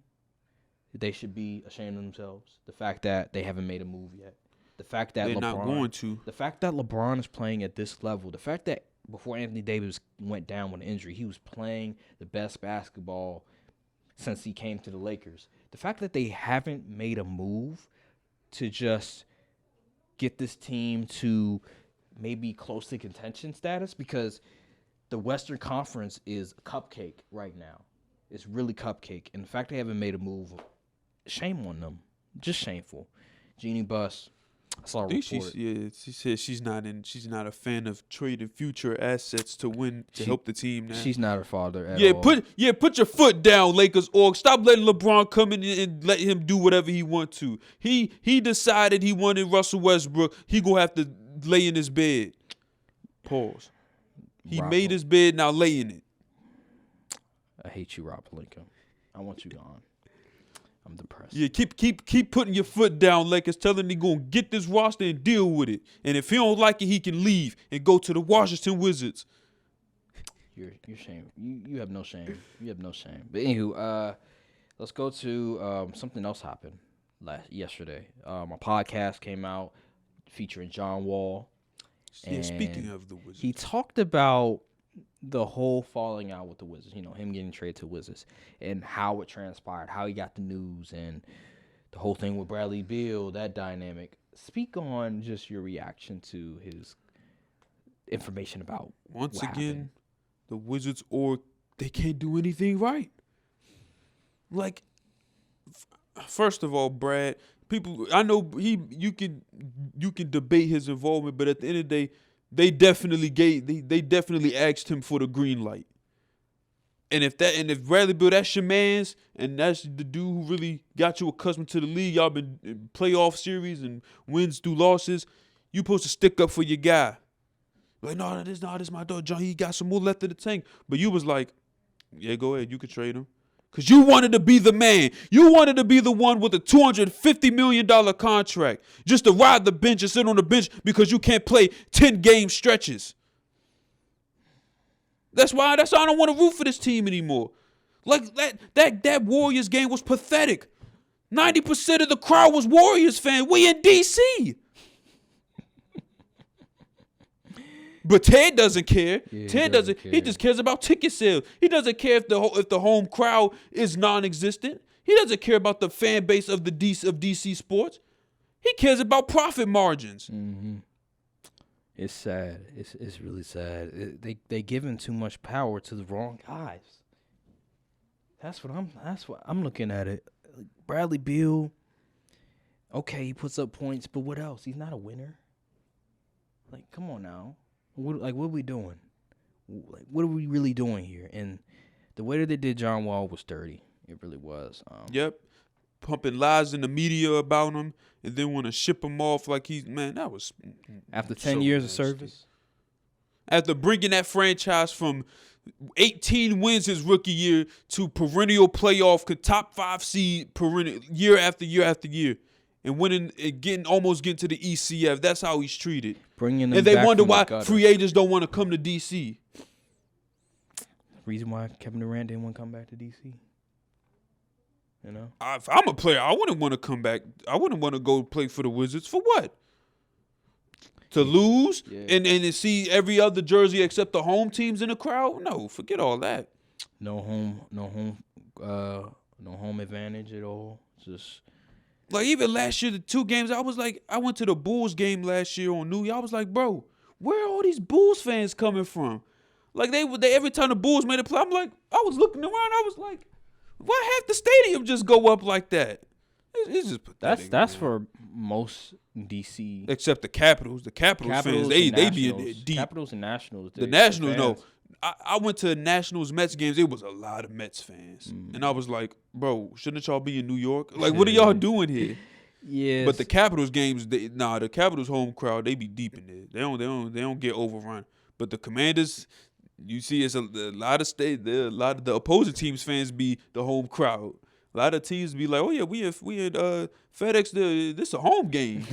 they should be ashamed of themselves. The fact that they haven't made a move yet. The fact that They're not going to. The fact that LeBron is playing at this level. The fact that before Anthony Davis went down with an injury, he was playing the best basketball since he came to the Lakers. The fact that they haven't made a move to just get this team to maybe close to contention status, because the Western Conference is a cupcake right now. It's really cupcake. And the fact they haven't made a move, shame on them. Just shameful. Jeannie Buss. I saw a report. She said she's not a fan of trading future assets to win to help the team now. She's not her father at all. Put your foot down, Lakers org. Stop letting LeBron come in and let him do whatever he wants to. He decided he wanted Russell Westbrook. He gonna have to lay in his bed. Pause. He made his bed, now lay in it. I hate you, Rob Pelinka. I want you gone. I'm depressed. Yeah, keep putting your foot down, Lakers. Tell him he gonna get this roster and deal with it. And if he don't like it, he can leave and go to the Washington Wizards. You're shame. You have no shame. You have no shame. But anywho, let's go to something else happened yesterday. My podcast came out featuring John Wall. Yeah, speaking of the Wizards, he talked about the whole falling out with the Wizards, him getting traded to Wizards and how it transpired, how he got the news and the whole thing with Bradley Beal, that dynamic. Speak on just your reaction to his information about Once what again, happened. the Wizards they can't do anything right. Like, first of all, Brad, people, I know you can debate his involvement, but at the end of the day, they definitely asked him for the green light. And if Bradley Beal, that's your man's, and that's the dude who really got you accustomed to the league, y'all been in playoff series and wins through losses, you supposed to stick up for your guy. Like, no, this my dog, John. He got some more left in the tank. But you was like, yeah, go ahead, you could trade him. Because you wanted to be the man. You wanted to be the one with a $250 million contract just to ride the bench and sit on the bench because you can't play 10-game stretches. That's why I don't want to root for this team anymore. Like, that Warriors game was pathetic. 90% of the crowd was Warriors fans. We in D.C. But Ted doesn't care. Yeah, Ted doesn't. He just cares about ticket sales. He doesn't care if the home crowd is non-existent. He doesn't care about the fan base of DC sports. He cares about profit margins. Mm-hmm. It's sad. It's really sad. They giving too much power to the wrong guys. That's what I'm looking at it. Bradley Beal. Okay, he puts up points, but what else? He's not a winner. Like, come on now. What are we doing? Like, what are we really doing here? And the way that they did John Wall was dirty. It really was. Yep. Pumping lies in the media about him and then want to ship him off like that was After 10 years of service. After bringing that franchise from 18 wins his rookie year to perennial playoff, top 5 seed perennial year after year after year. And winning and almost getting to the ECF. That's how he's treated. Bringing them and they back wonder from the why gutter. free agents don't want to come to DC. Reason why Kevin Durant didn't want to come back to DC. You know? If I'm a player, I wouldn't want to come back. I wouldn't want to go play for the Wizards. For what? To lose and to see every other jersey except the home teams in the crowd? No, forget all that. No home advantage at all. Just like even last year, the 2 games, I went to the Bulls game last year on New Year. I was like, bro, where are all these Bulls fans coming from? Like they every time the Bulls made a play, I'm like, I was looking around, I was like, why half the stadium just go up like that? It's just pathetic. That's man. for most DC. Except the Capitals. The Capitals fans, they be in there deep. Capitals and Nationals. The Nationals, no. I went to Nationals Mets games. It was a lot of Mets fans, and I was like, bro, shouldn't y'all be in New York? Like, what are y'all doing here? Yeah. But the Capitals games, the Capitals home crowd, they be deep in there. They don't get overrun. But the Commanders, you see, it's a lot of the opposing teams fans be the home crowd. A lot of teams be like, oh yeah, we at FedEx. This a home game.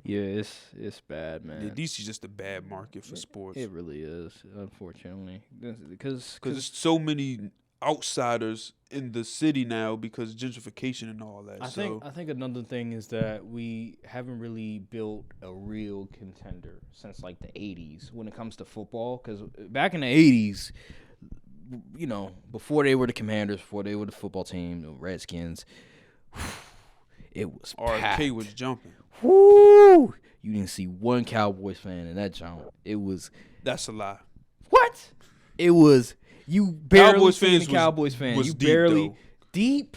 Yeah, it's bad, man. Yeah, DC's just a bad market for sports. It really is, unfortunately, because there's so many outsiders in the city now because gentrification and all that. I think another thing is that we haven't really built a real contender since like the 80s when it comes to football. Because back in the 80s, you know, before they were the Commanders, before they were the football team, the Redskins, it was packed. RFK was jumping. Woo! You didn't see one Cowboys fan in that jump. That's a lie. What? It was you barely Cowboys seen fans a Cowboys fan. was You deep, barely though. deep.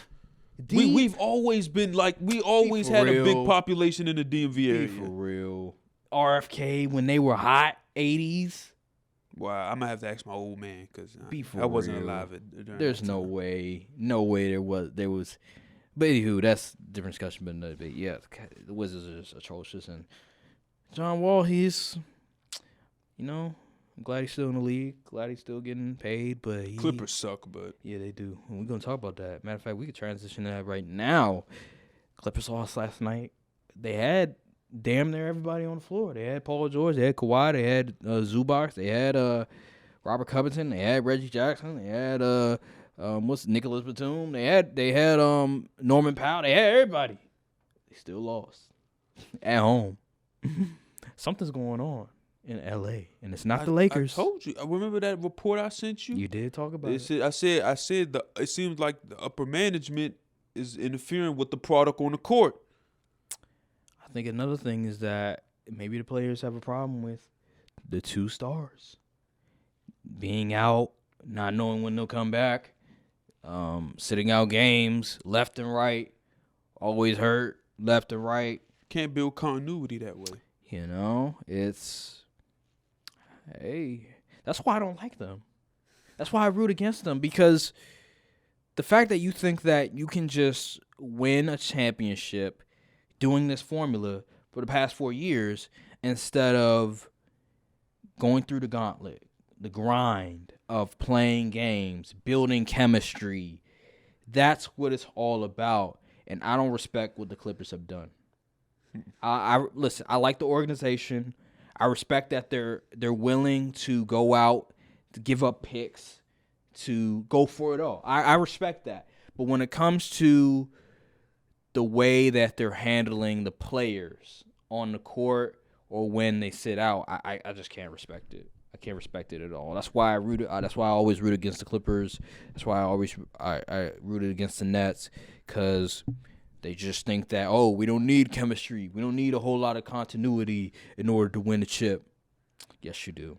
We've always been like we always had a big population in the DMV area. For real. RFK when they were hot 80s. Wow, I'm gonna have to ask my old man because For I wasn't real. alive. There's no way there was. But anywho, that's a different discussion. But yeah, the Wizards are just atrocious, and John Wall, he's, you know, I'm glad he's still in the league. Glad he's still getting paid. But Clippers suck, but yeah, they do. And we're gonna talk about that. Matter of fact, we could transition to that right now. Clippers lost last night. They had damn near everybody on the floor. They had Paul George, they had Kawhi, they had Zubac, they had Robert Covington, they had Reggie Jackson, they had Nicholas Batum, they had Norman Powell, they had everybody. They still lost at home. Something's going on in LA, and it's not the Lakers. I told you. I remember that report I sent you. You did talk about it. I said it seems like the upper management is interfering with the product on the court. I think another thing is that maybe the players have a problem with the 2 stars being out, not knowing when they'll come back, sitting out games left and right, always hurt left and right. Can't build continuity that way. You know, that's why I don't like them. That's why I root against them, because the fact that you think that you can just win a championship doing this formula for the past 4 years instead of going through the gauntlet, the grind of playing games, building chemistry, that's what it's all about. And I don't respect what the Clippers have done. Listen, I like the organization. I respect that they're willing to go out, to give up picks, to go for it all. I respect that. But when it comes to the way that they're handling the players on the court or when they sit out, I just can't respect it. I can't respect it at all. That's why I always root against the Clippers. That's why I rooted against the Nets, because they just think that, oh, we don't need chemistry. We don't need a whole lot of continuity in order to win a chip. Yes, you do.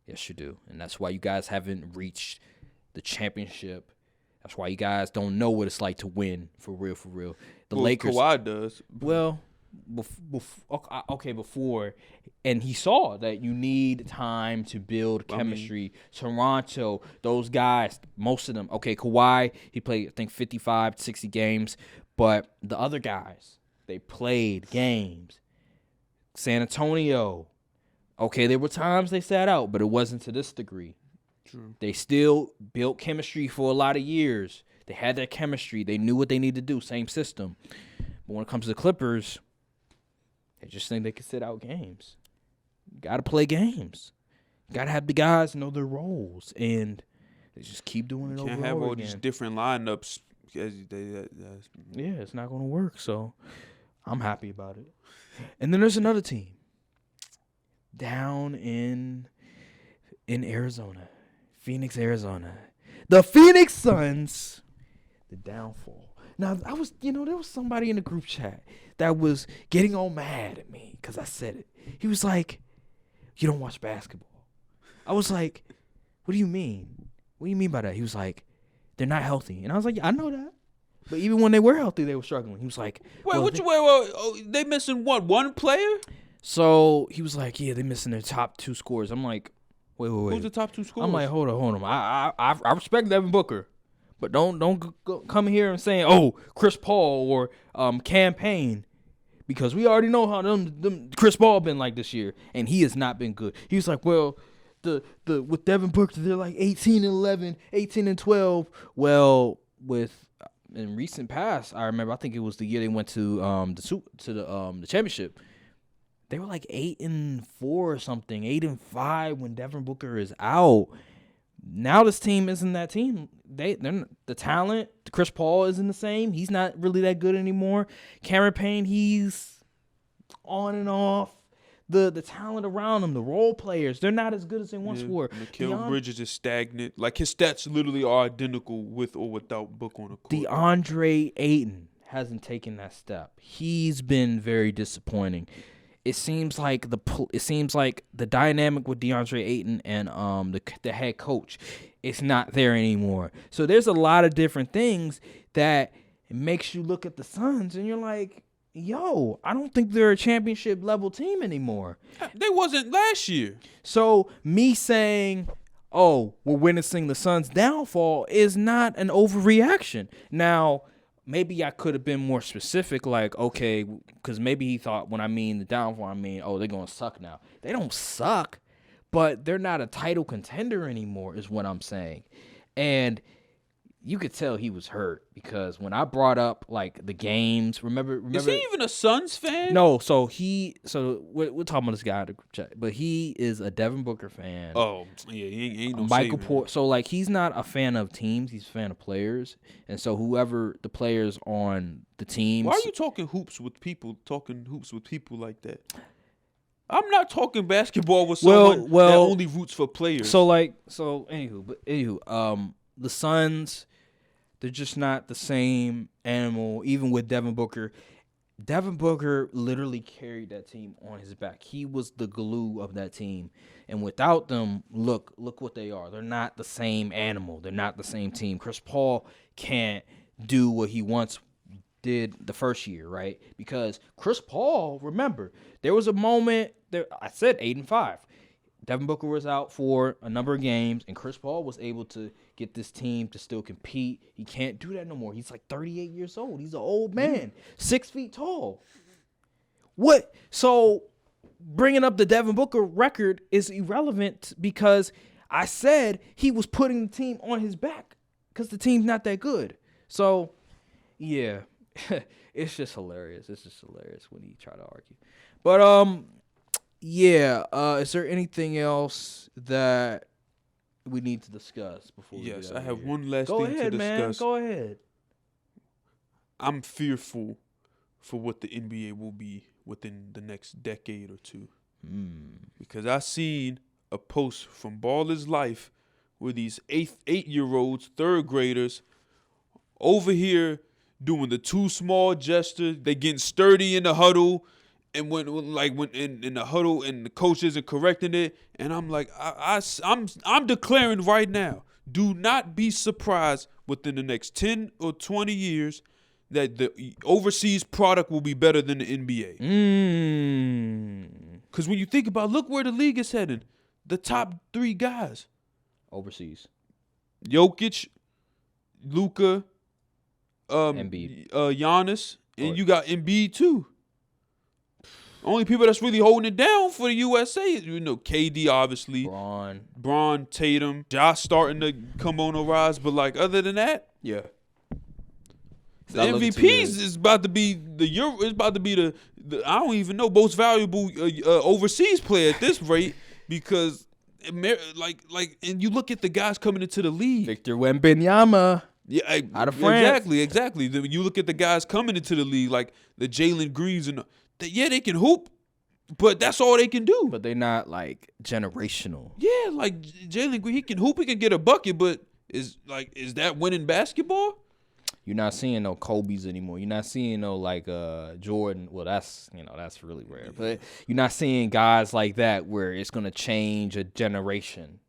Yes, you do. And that's why you guys haven't reached the championship. That's why you guys don't know what it's like to win for real, for real. The Lakers. Kawhi does. Well, before. And he saw that you need time to build chemistry. Toronto, those guys, most of them. Okay, Kawhi, he played, I think, 55, 60 games. But the other guys, they played games. San Antonio, okay, there were times they sat out, but it wasn't to this degree. True. They still built chemistry for a lot of years. They had that chemistry. They knew what they needed to do, same system. But when it comes to the Clippers, they just think they can sit out games. You got to play games. You got to have the guys know their roles, and they just keep doing it over and over again. Can't have all these different lineups. Yeah, it's not going to work, so I'm happy about it. And then there's another team down in Arizona, Phoenix, Arizona. The Phoenix Suns, the downfall. Now, there was somebody in the group chat that was getting all mad at me because I said it. He was like, you don't watch basketball. I was like, what do you mean? What do you mean by that? He was like, they're not healthy. And I was like, yeah, I know that. But even when they were healthy, they were struggling. He was like, they missing what, one player? So he was like, yeah, they're missing their top 2 scorers. I'm like, wait. Who's the top 2 scorers? I'm like, hold on. I respect Devin Booker. But don't go come here and saying, oh, Chris Paul or Campaign. Because we already know how them Chris Paul been like this year. And he has not been good. He was like, well, the with Devin Booker, they're like 18-11, 18-12. Well, in recent past, I remember, I think it was the year they went to the championship. They were like 8-4 or something, 8-5 when Devin Booker is out. Now this team isn't that team. They're the talent. Chris Paul isn't the same. He's not really that good anymore. Cameron Payne, he's on and off. The talent around him, the role players, they're not as good as they once were. Mikal Bridges is stagnant. Like, his stats literally are identical with or without Book on the court. DeAndre Ayton hasn't taken that step. He's been very disappointing. It seems like the dynamic with DeAndre Ayton and the head coach, it's not there anymore. So there's a lot of different things that makes you look at the Suns and you're like, yo, I don't think they're a championship level team anymore. They wasn't last year. So me saying, oh, we're witnessing the Suns' downfall is not an overreaction. Now, maybe I could have been more specific, like, okay, because maybe he thought when I mean the downfall, I mean, oh, they're going to suck now. They don't suck, but they're not a title contender anymore is what I'm saying. And you could tell he was hurt because when I brought up, like, the games, remember? Is he even a Suns fan? No, so we're talking about this guy in the group chat, but he is a Devin Booker fan. Oh, yeah, he ain't no Michael savior. Porter. So, like, he's not a fan of teams. He's a fan of players. And so whoever the players on the team. Why are you talking hoops with people like that? I'm not talking basketball with someone that only roots for players. Anywho, the Suns They're just not the same animal. Even with Devin Booker. Devin Booker literally carried that team on his back. He was the glue of that team. And without them, look what they are. They're not the same animal. They're not the same team. Chris Paul can't do what he once did the first year, right? Because Chris Paul, remember, there was a moment there. I said 8-5. Devin Booker was out for a number of games, and Chris Paul was able to get this team to still compete. He can't do that no more. He's like 38 years old. He's an old man, 6 feet tall. What? So bringing up the Devin Booker record is irrelevant because I said he was putting the team on his back because the team's not that good. So, yeah, it's just hilarious. It's just hilarious when he try to argue. But, yeah, is there anything else that we need to discuss before we Yes, get out I have here? one last Go thing ahead, to man. discuss. Go ahead. I'm fearful for what the NBA will be within the next decade or two. Because I seen a post from Baller's Life where these 8-year-olds, third graders, over here doing the too small gesture. They getting sturdy in the huddle. And when in the huddle and the coach isn't correcting it, and I'm like, I'm declaring right now, do not be surprised within the next 10 or 20 years that the overseas product will be better than the NBA. Because when you think about, look where the league is headed, the top 3 guys, Overseas. Jokic, Luka, Embiid. Giannis, and you got Embiid too. Only people that's really holding it down for the USA is, KD, obviously. Bron, Tatum. Josh starting to come on the rise. But, other than that, Yeah. the MVPs is about to be the I don't even know, most valuable overseas player at this rate because, and you look at the guys coming into the league. Victor Wembanyama. Yeah, out of France. Exactly. When you look at the guys coming into the league, like the Jalen Greens they can hoop, but that's all they can do. But they're not generational. Yeah, like Jalen Green, he can hoop, he can get a bucket, but is that winning basketball? You're not seeing no Kobe's anymore. You're not seeing no Jordan. Well, that's really rare. But you're not seeing guys like that where it's gonna change a generation.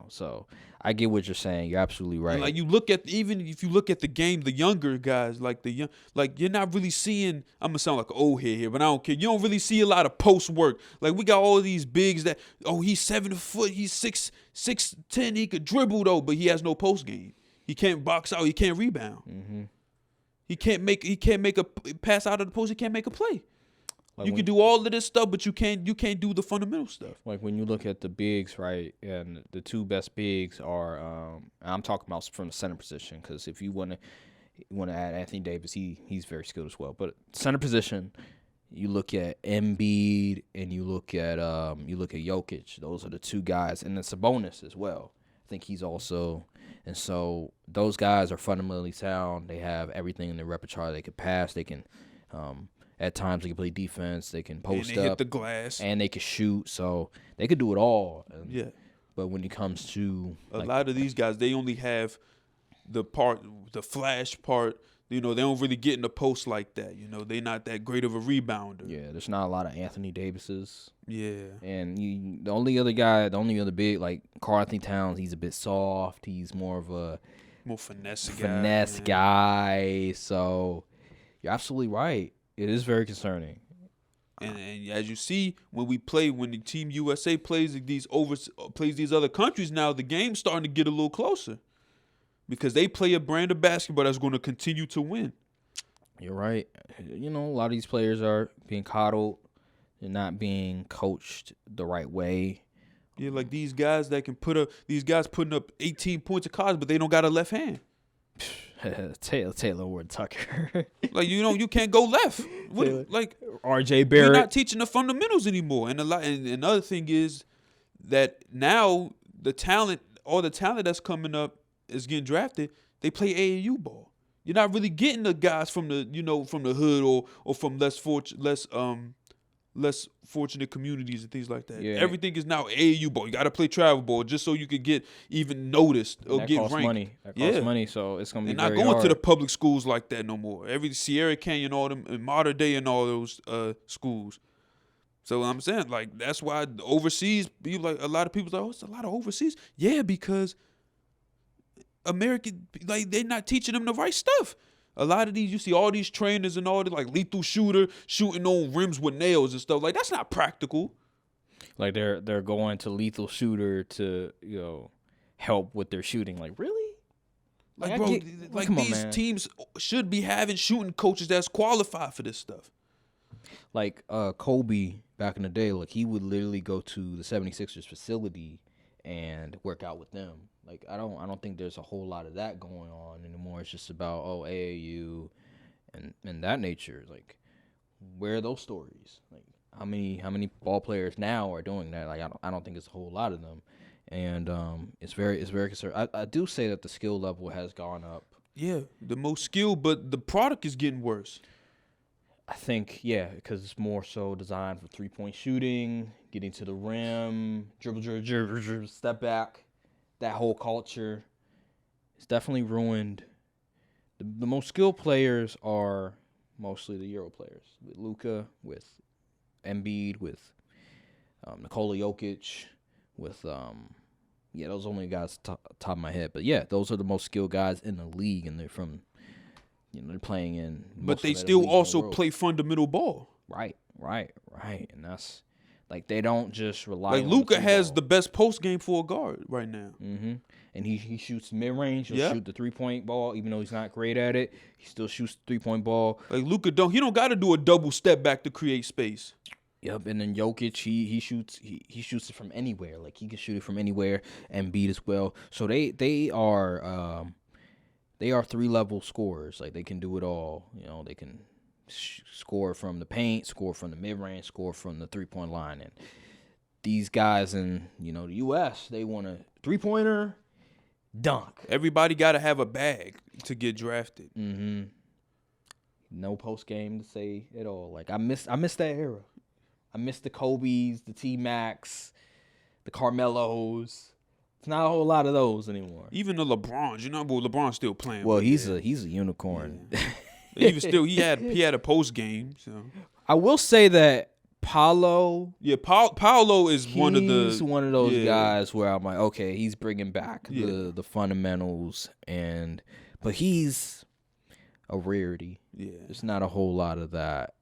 So I get what you're saying. You're absolutely right. And you look at, even if you look at the game, the younger guys, you're not really seeing. I'm gonna sound like an old head here, but I don't care. You don't really see a lot of post work. We got all these bigs that, he's 7 foot, he's 6'10", he could dribble though, but he has no post game. He can't box out. He can't rebound. Mm-hmm. He can't make a pass out of the post. He can't make a play. You can do all of this stuff, but you can't do the fundamental stuff. When you look at the bigs, right, and the 2 best bigs are, I'm talking about from the center position, because if you want to add Anthony Davis, he's very skilled as well. But center position, you look at Embiid and you look at Jokic. Those are the 2 guys, and then Sabonis as well. I think he's also, and so those guys are fundamentally sound. They have everything in their repertoire. They can pass. They can. At times they can play defense, they can post and they up, hit the glass, and they can shoot. So they could do it all. Yeah. But when it comes to a lot of these guys, they only have the flash part. They don't really get in the post like that. They're not that great of a rebounder. Yeah, there's not a lot of Anthony Davises. Yeah. And the only other big, like Karl Anthony Towns, he's a bit soft. He's more of a finesse guy. So you're absolutely right. It is very concerning. And as you see, when the Team USA plays these other countries now, the game's starting to get a little closer because they play a brand of basketball that's going to continue to win. You're right. A lot of these players are being coddled. They're not being coached the right way. Yeah, like these guys putting up 18 points of college, but they don't got a left hand. Taylor Ward Tucker. You can't go left. RJ Barrett. We're not teaching the fundamentals anymore. And another thing is that now all the talent that's coming up is getting drafted. They play AAU ball. You're not really getting the guys from the from the hood or from less less fortunate communities and things like that. Yeah. Everything is now AAU ball. You got to play travel ball just so you could get even noticed or that get costs ranked. money. That costs money, so it's gonna be and not very going hard. to the public schools like that no more. Every Sierra Canyon, all them, and Mater Dei, and all those schools. So I'm saying, like, that's why overseas, a lot of people say, oh, it's a lot of overseas. Yeah, because American, like, they're not teaching them the right stuff. A lot of these, you see all these trainers and all the, like, lethal shooter shooting on rims with nails and stuff. Like, that's not practical. Like they're going to lethal shooter to help with their shooting. Like, really? Like, I bro, get- like come on, these man. teams should be having shooting coaches that's qualified for this stuff. Like Kobe back in the day, like he would literally go to the 76ers facility and work out with them. Like I don't think there's a whole lot of that going on anymore. It's just about AAU and that nature. Like, where are those stories? Like how many ball players now are doing that? Like I don't think it's a whole lot of them. And it's very concerning. I do say that the skill level has gone up. Yeah, the most skilled, but the product is getting worse. I think, because it's more so designed for 3-point shooting, getting to the rim, dribble, step back. That whole culture is definitely ruined. The most skilled players are mostly the Euro players, with Luka, with Embiid, with Nikola Jokic, with those are only guys top of my head. But yeah, those are the most skilled guys in the league, and they're from. They're playing in. But they still also play fundamental ball. Right. And that's like they don't just rely. Like on Luka the has ball. the best post game for a guard right now. Mm-hmm. And he shoots mid range. He'll shoot the 3-point ball, even though he's not great at it. He still shoots the 3-point ball. Like Luka don't got to do a double step back to create space. Yep. And then Jokic, he shoots it from anywhere. Like he can shoot it from anywhere, and Embiid as well. So they are 3-level scorers. Like they can do it all. They can score from the paint, score from the mid-range, score from the 3-point line. And these guys in the U.S., they want a 3-pointer dunk. Everybody got to have a bag to get drafted. Mm-hmm. No post game to say at all. Like I miss that era. I miss the Kobe's, the T-Macs, the Carmelos. It's not a whole lot of those anymore. Even the LeBrons, but LeBron's still playing. Well, he's a unicorn. Yeah. Even still, he had a post game. So I will say that Paolo. Yeah, Paolo is one of those guys where I'm like, okay, he's bringing back Yeah. the fundamentals, but he's a rarity. Yeah, There's not a whole lot of that.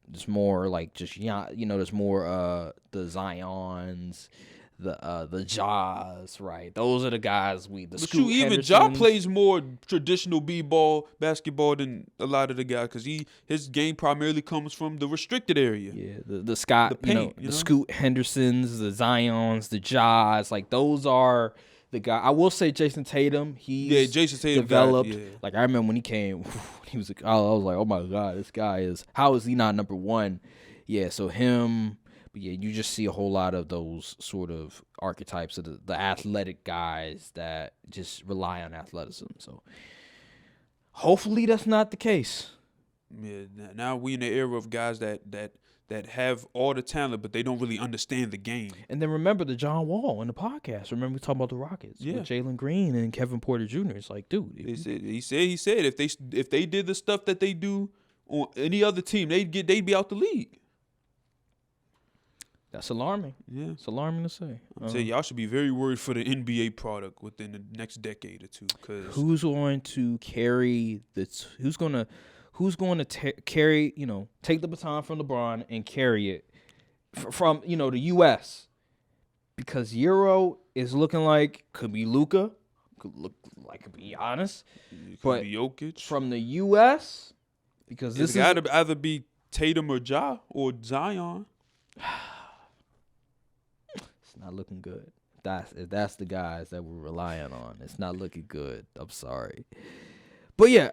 There's more like just there's more the Zions, the Jaws, right? Those are the guys but shoot, even Ja plays more traditional b-ball basketball than a lot of the guys because his game primarily comes from the restricted area. Yeah, the Scott, The paint, the Scoot Hendersons, the Zions, the Jaws, like those are the guy. I will say Jason Tatum. Jason Tatum developed. got it, yeah. Like I remember when he came, he was. I was like, oh my god, this guy is. How is he not number one? Yeah, so him. But yeah, you just see a whole lot of those sort of archetypes of the athletic guys that just rely on athleticism. So hopefully that's not the case. Yeah, now we in the era of guys that have all the talent, but they don't really understand the game. And then remember the John Wall in the podcast. Remember we talking about the Rockets with Jalen Green and Kevin Porter Jr. It's like, dude, He said if they did the stuff that they do on any other team, they'd be out the league. that's alarming. Yeah. It's alarming to say. I'm saying y'all should be very worried for the NBA product within the next decade or two. Cause Who's going to carry this? Who's going to carry? Take the baton from LeBron and carry it from the U.S. Because Euro is looking like could be Luka, could look like could be Giannis, it could but be Jokic. from the U.S. because this It's got to either be Tatum or Ja or Zion. It's not looking good. That's the guys that we're relying on. It's not looking good. I'm sorry. But yeah,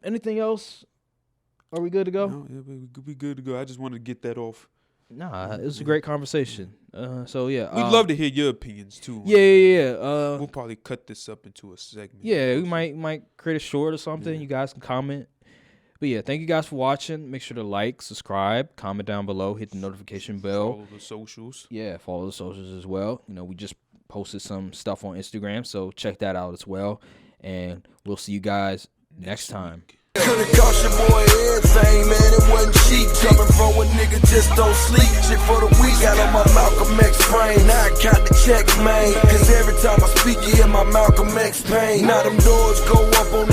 anything else? Are we good to go? No, we good to go. I just wanted to get that off. Nah, it was a great conversation. So yeah. We'd love to hear your opinions too. Yeah. We'll probably cut this up into a segment. Yeah, we might create a short or something. Yeah. You guys can comment. But yeah, thank you guys for watching. Make sure to like, subscribe, comment down below, hit the notification bell. Follow the socials. Yeah, follow the socials as well. We just posted some stuff on Instagram, so check that out as well. And we'll see you guys next time. Could've cost your boy everything, man. It wasn't cheap. Coming from a nigga just don't sleep. Shit for the week. Got on my Malcolm X frame. Now I count the checks, man. Cause every time I speak, you hear my Malcolm X pain. Now them doors go up on that.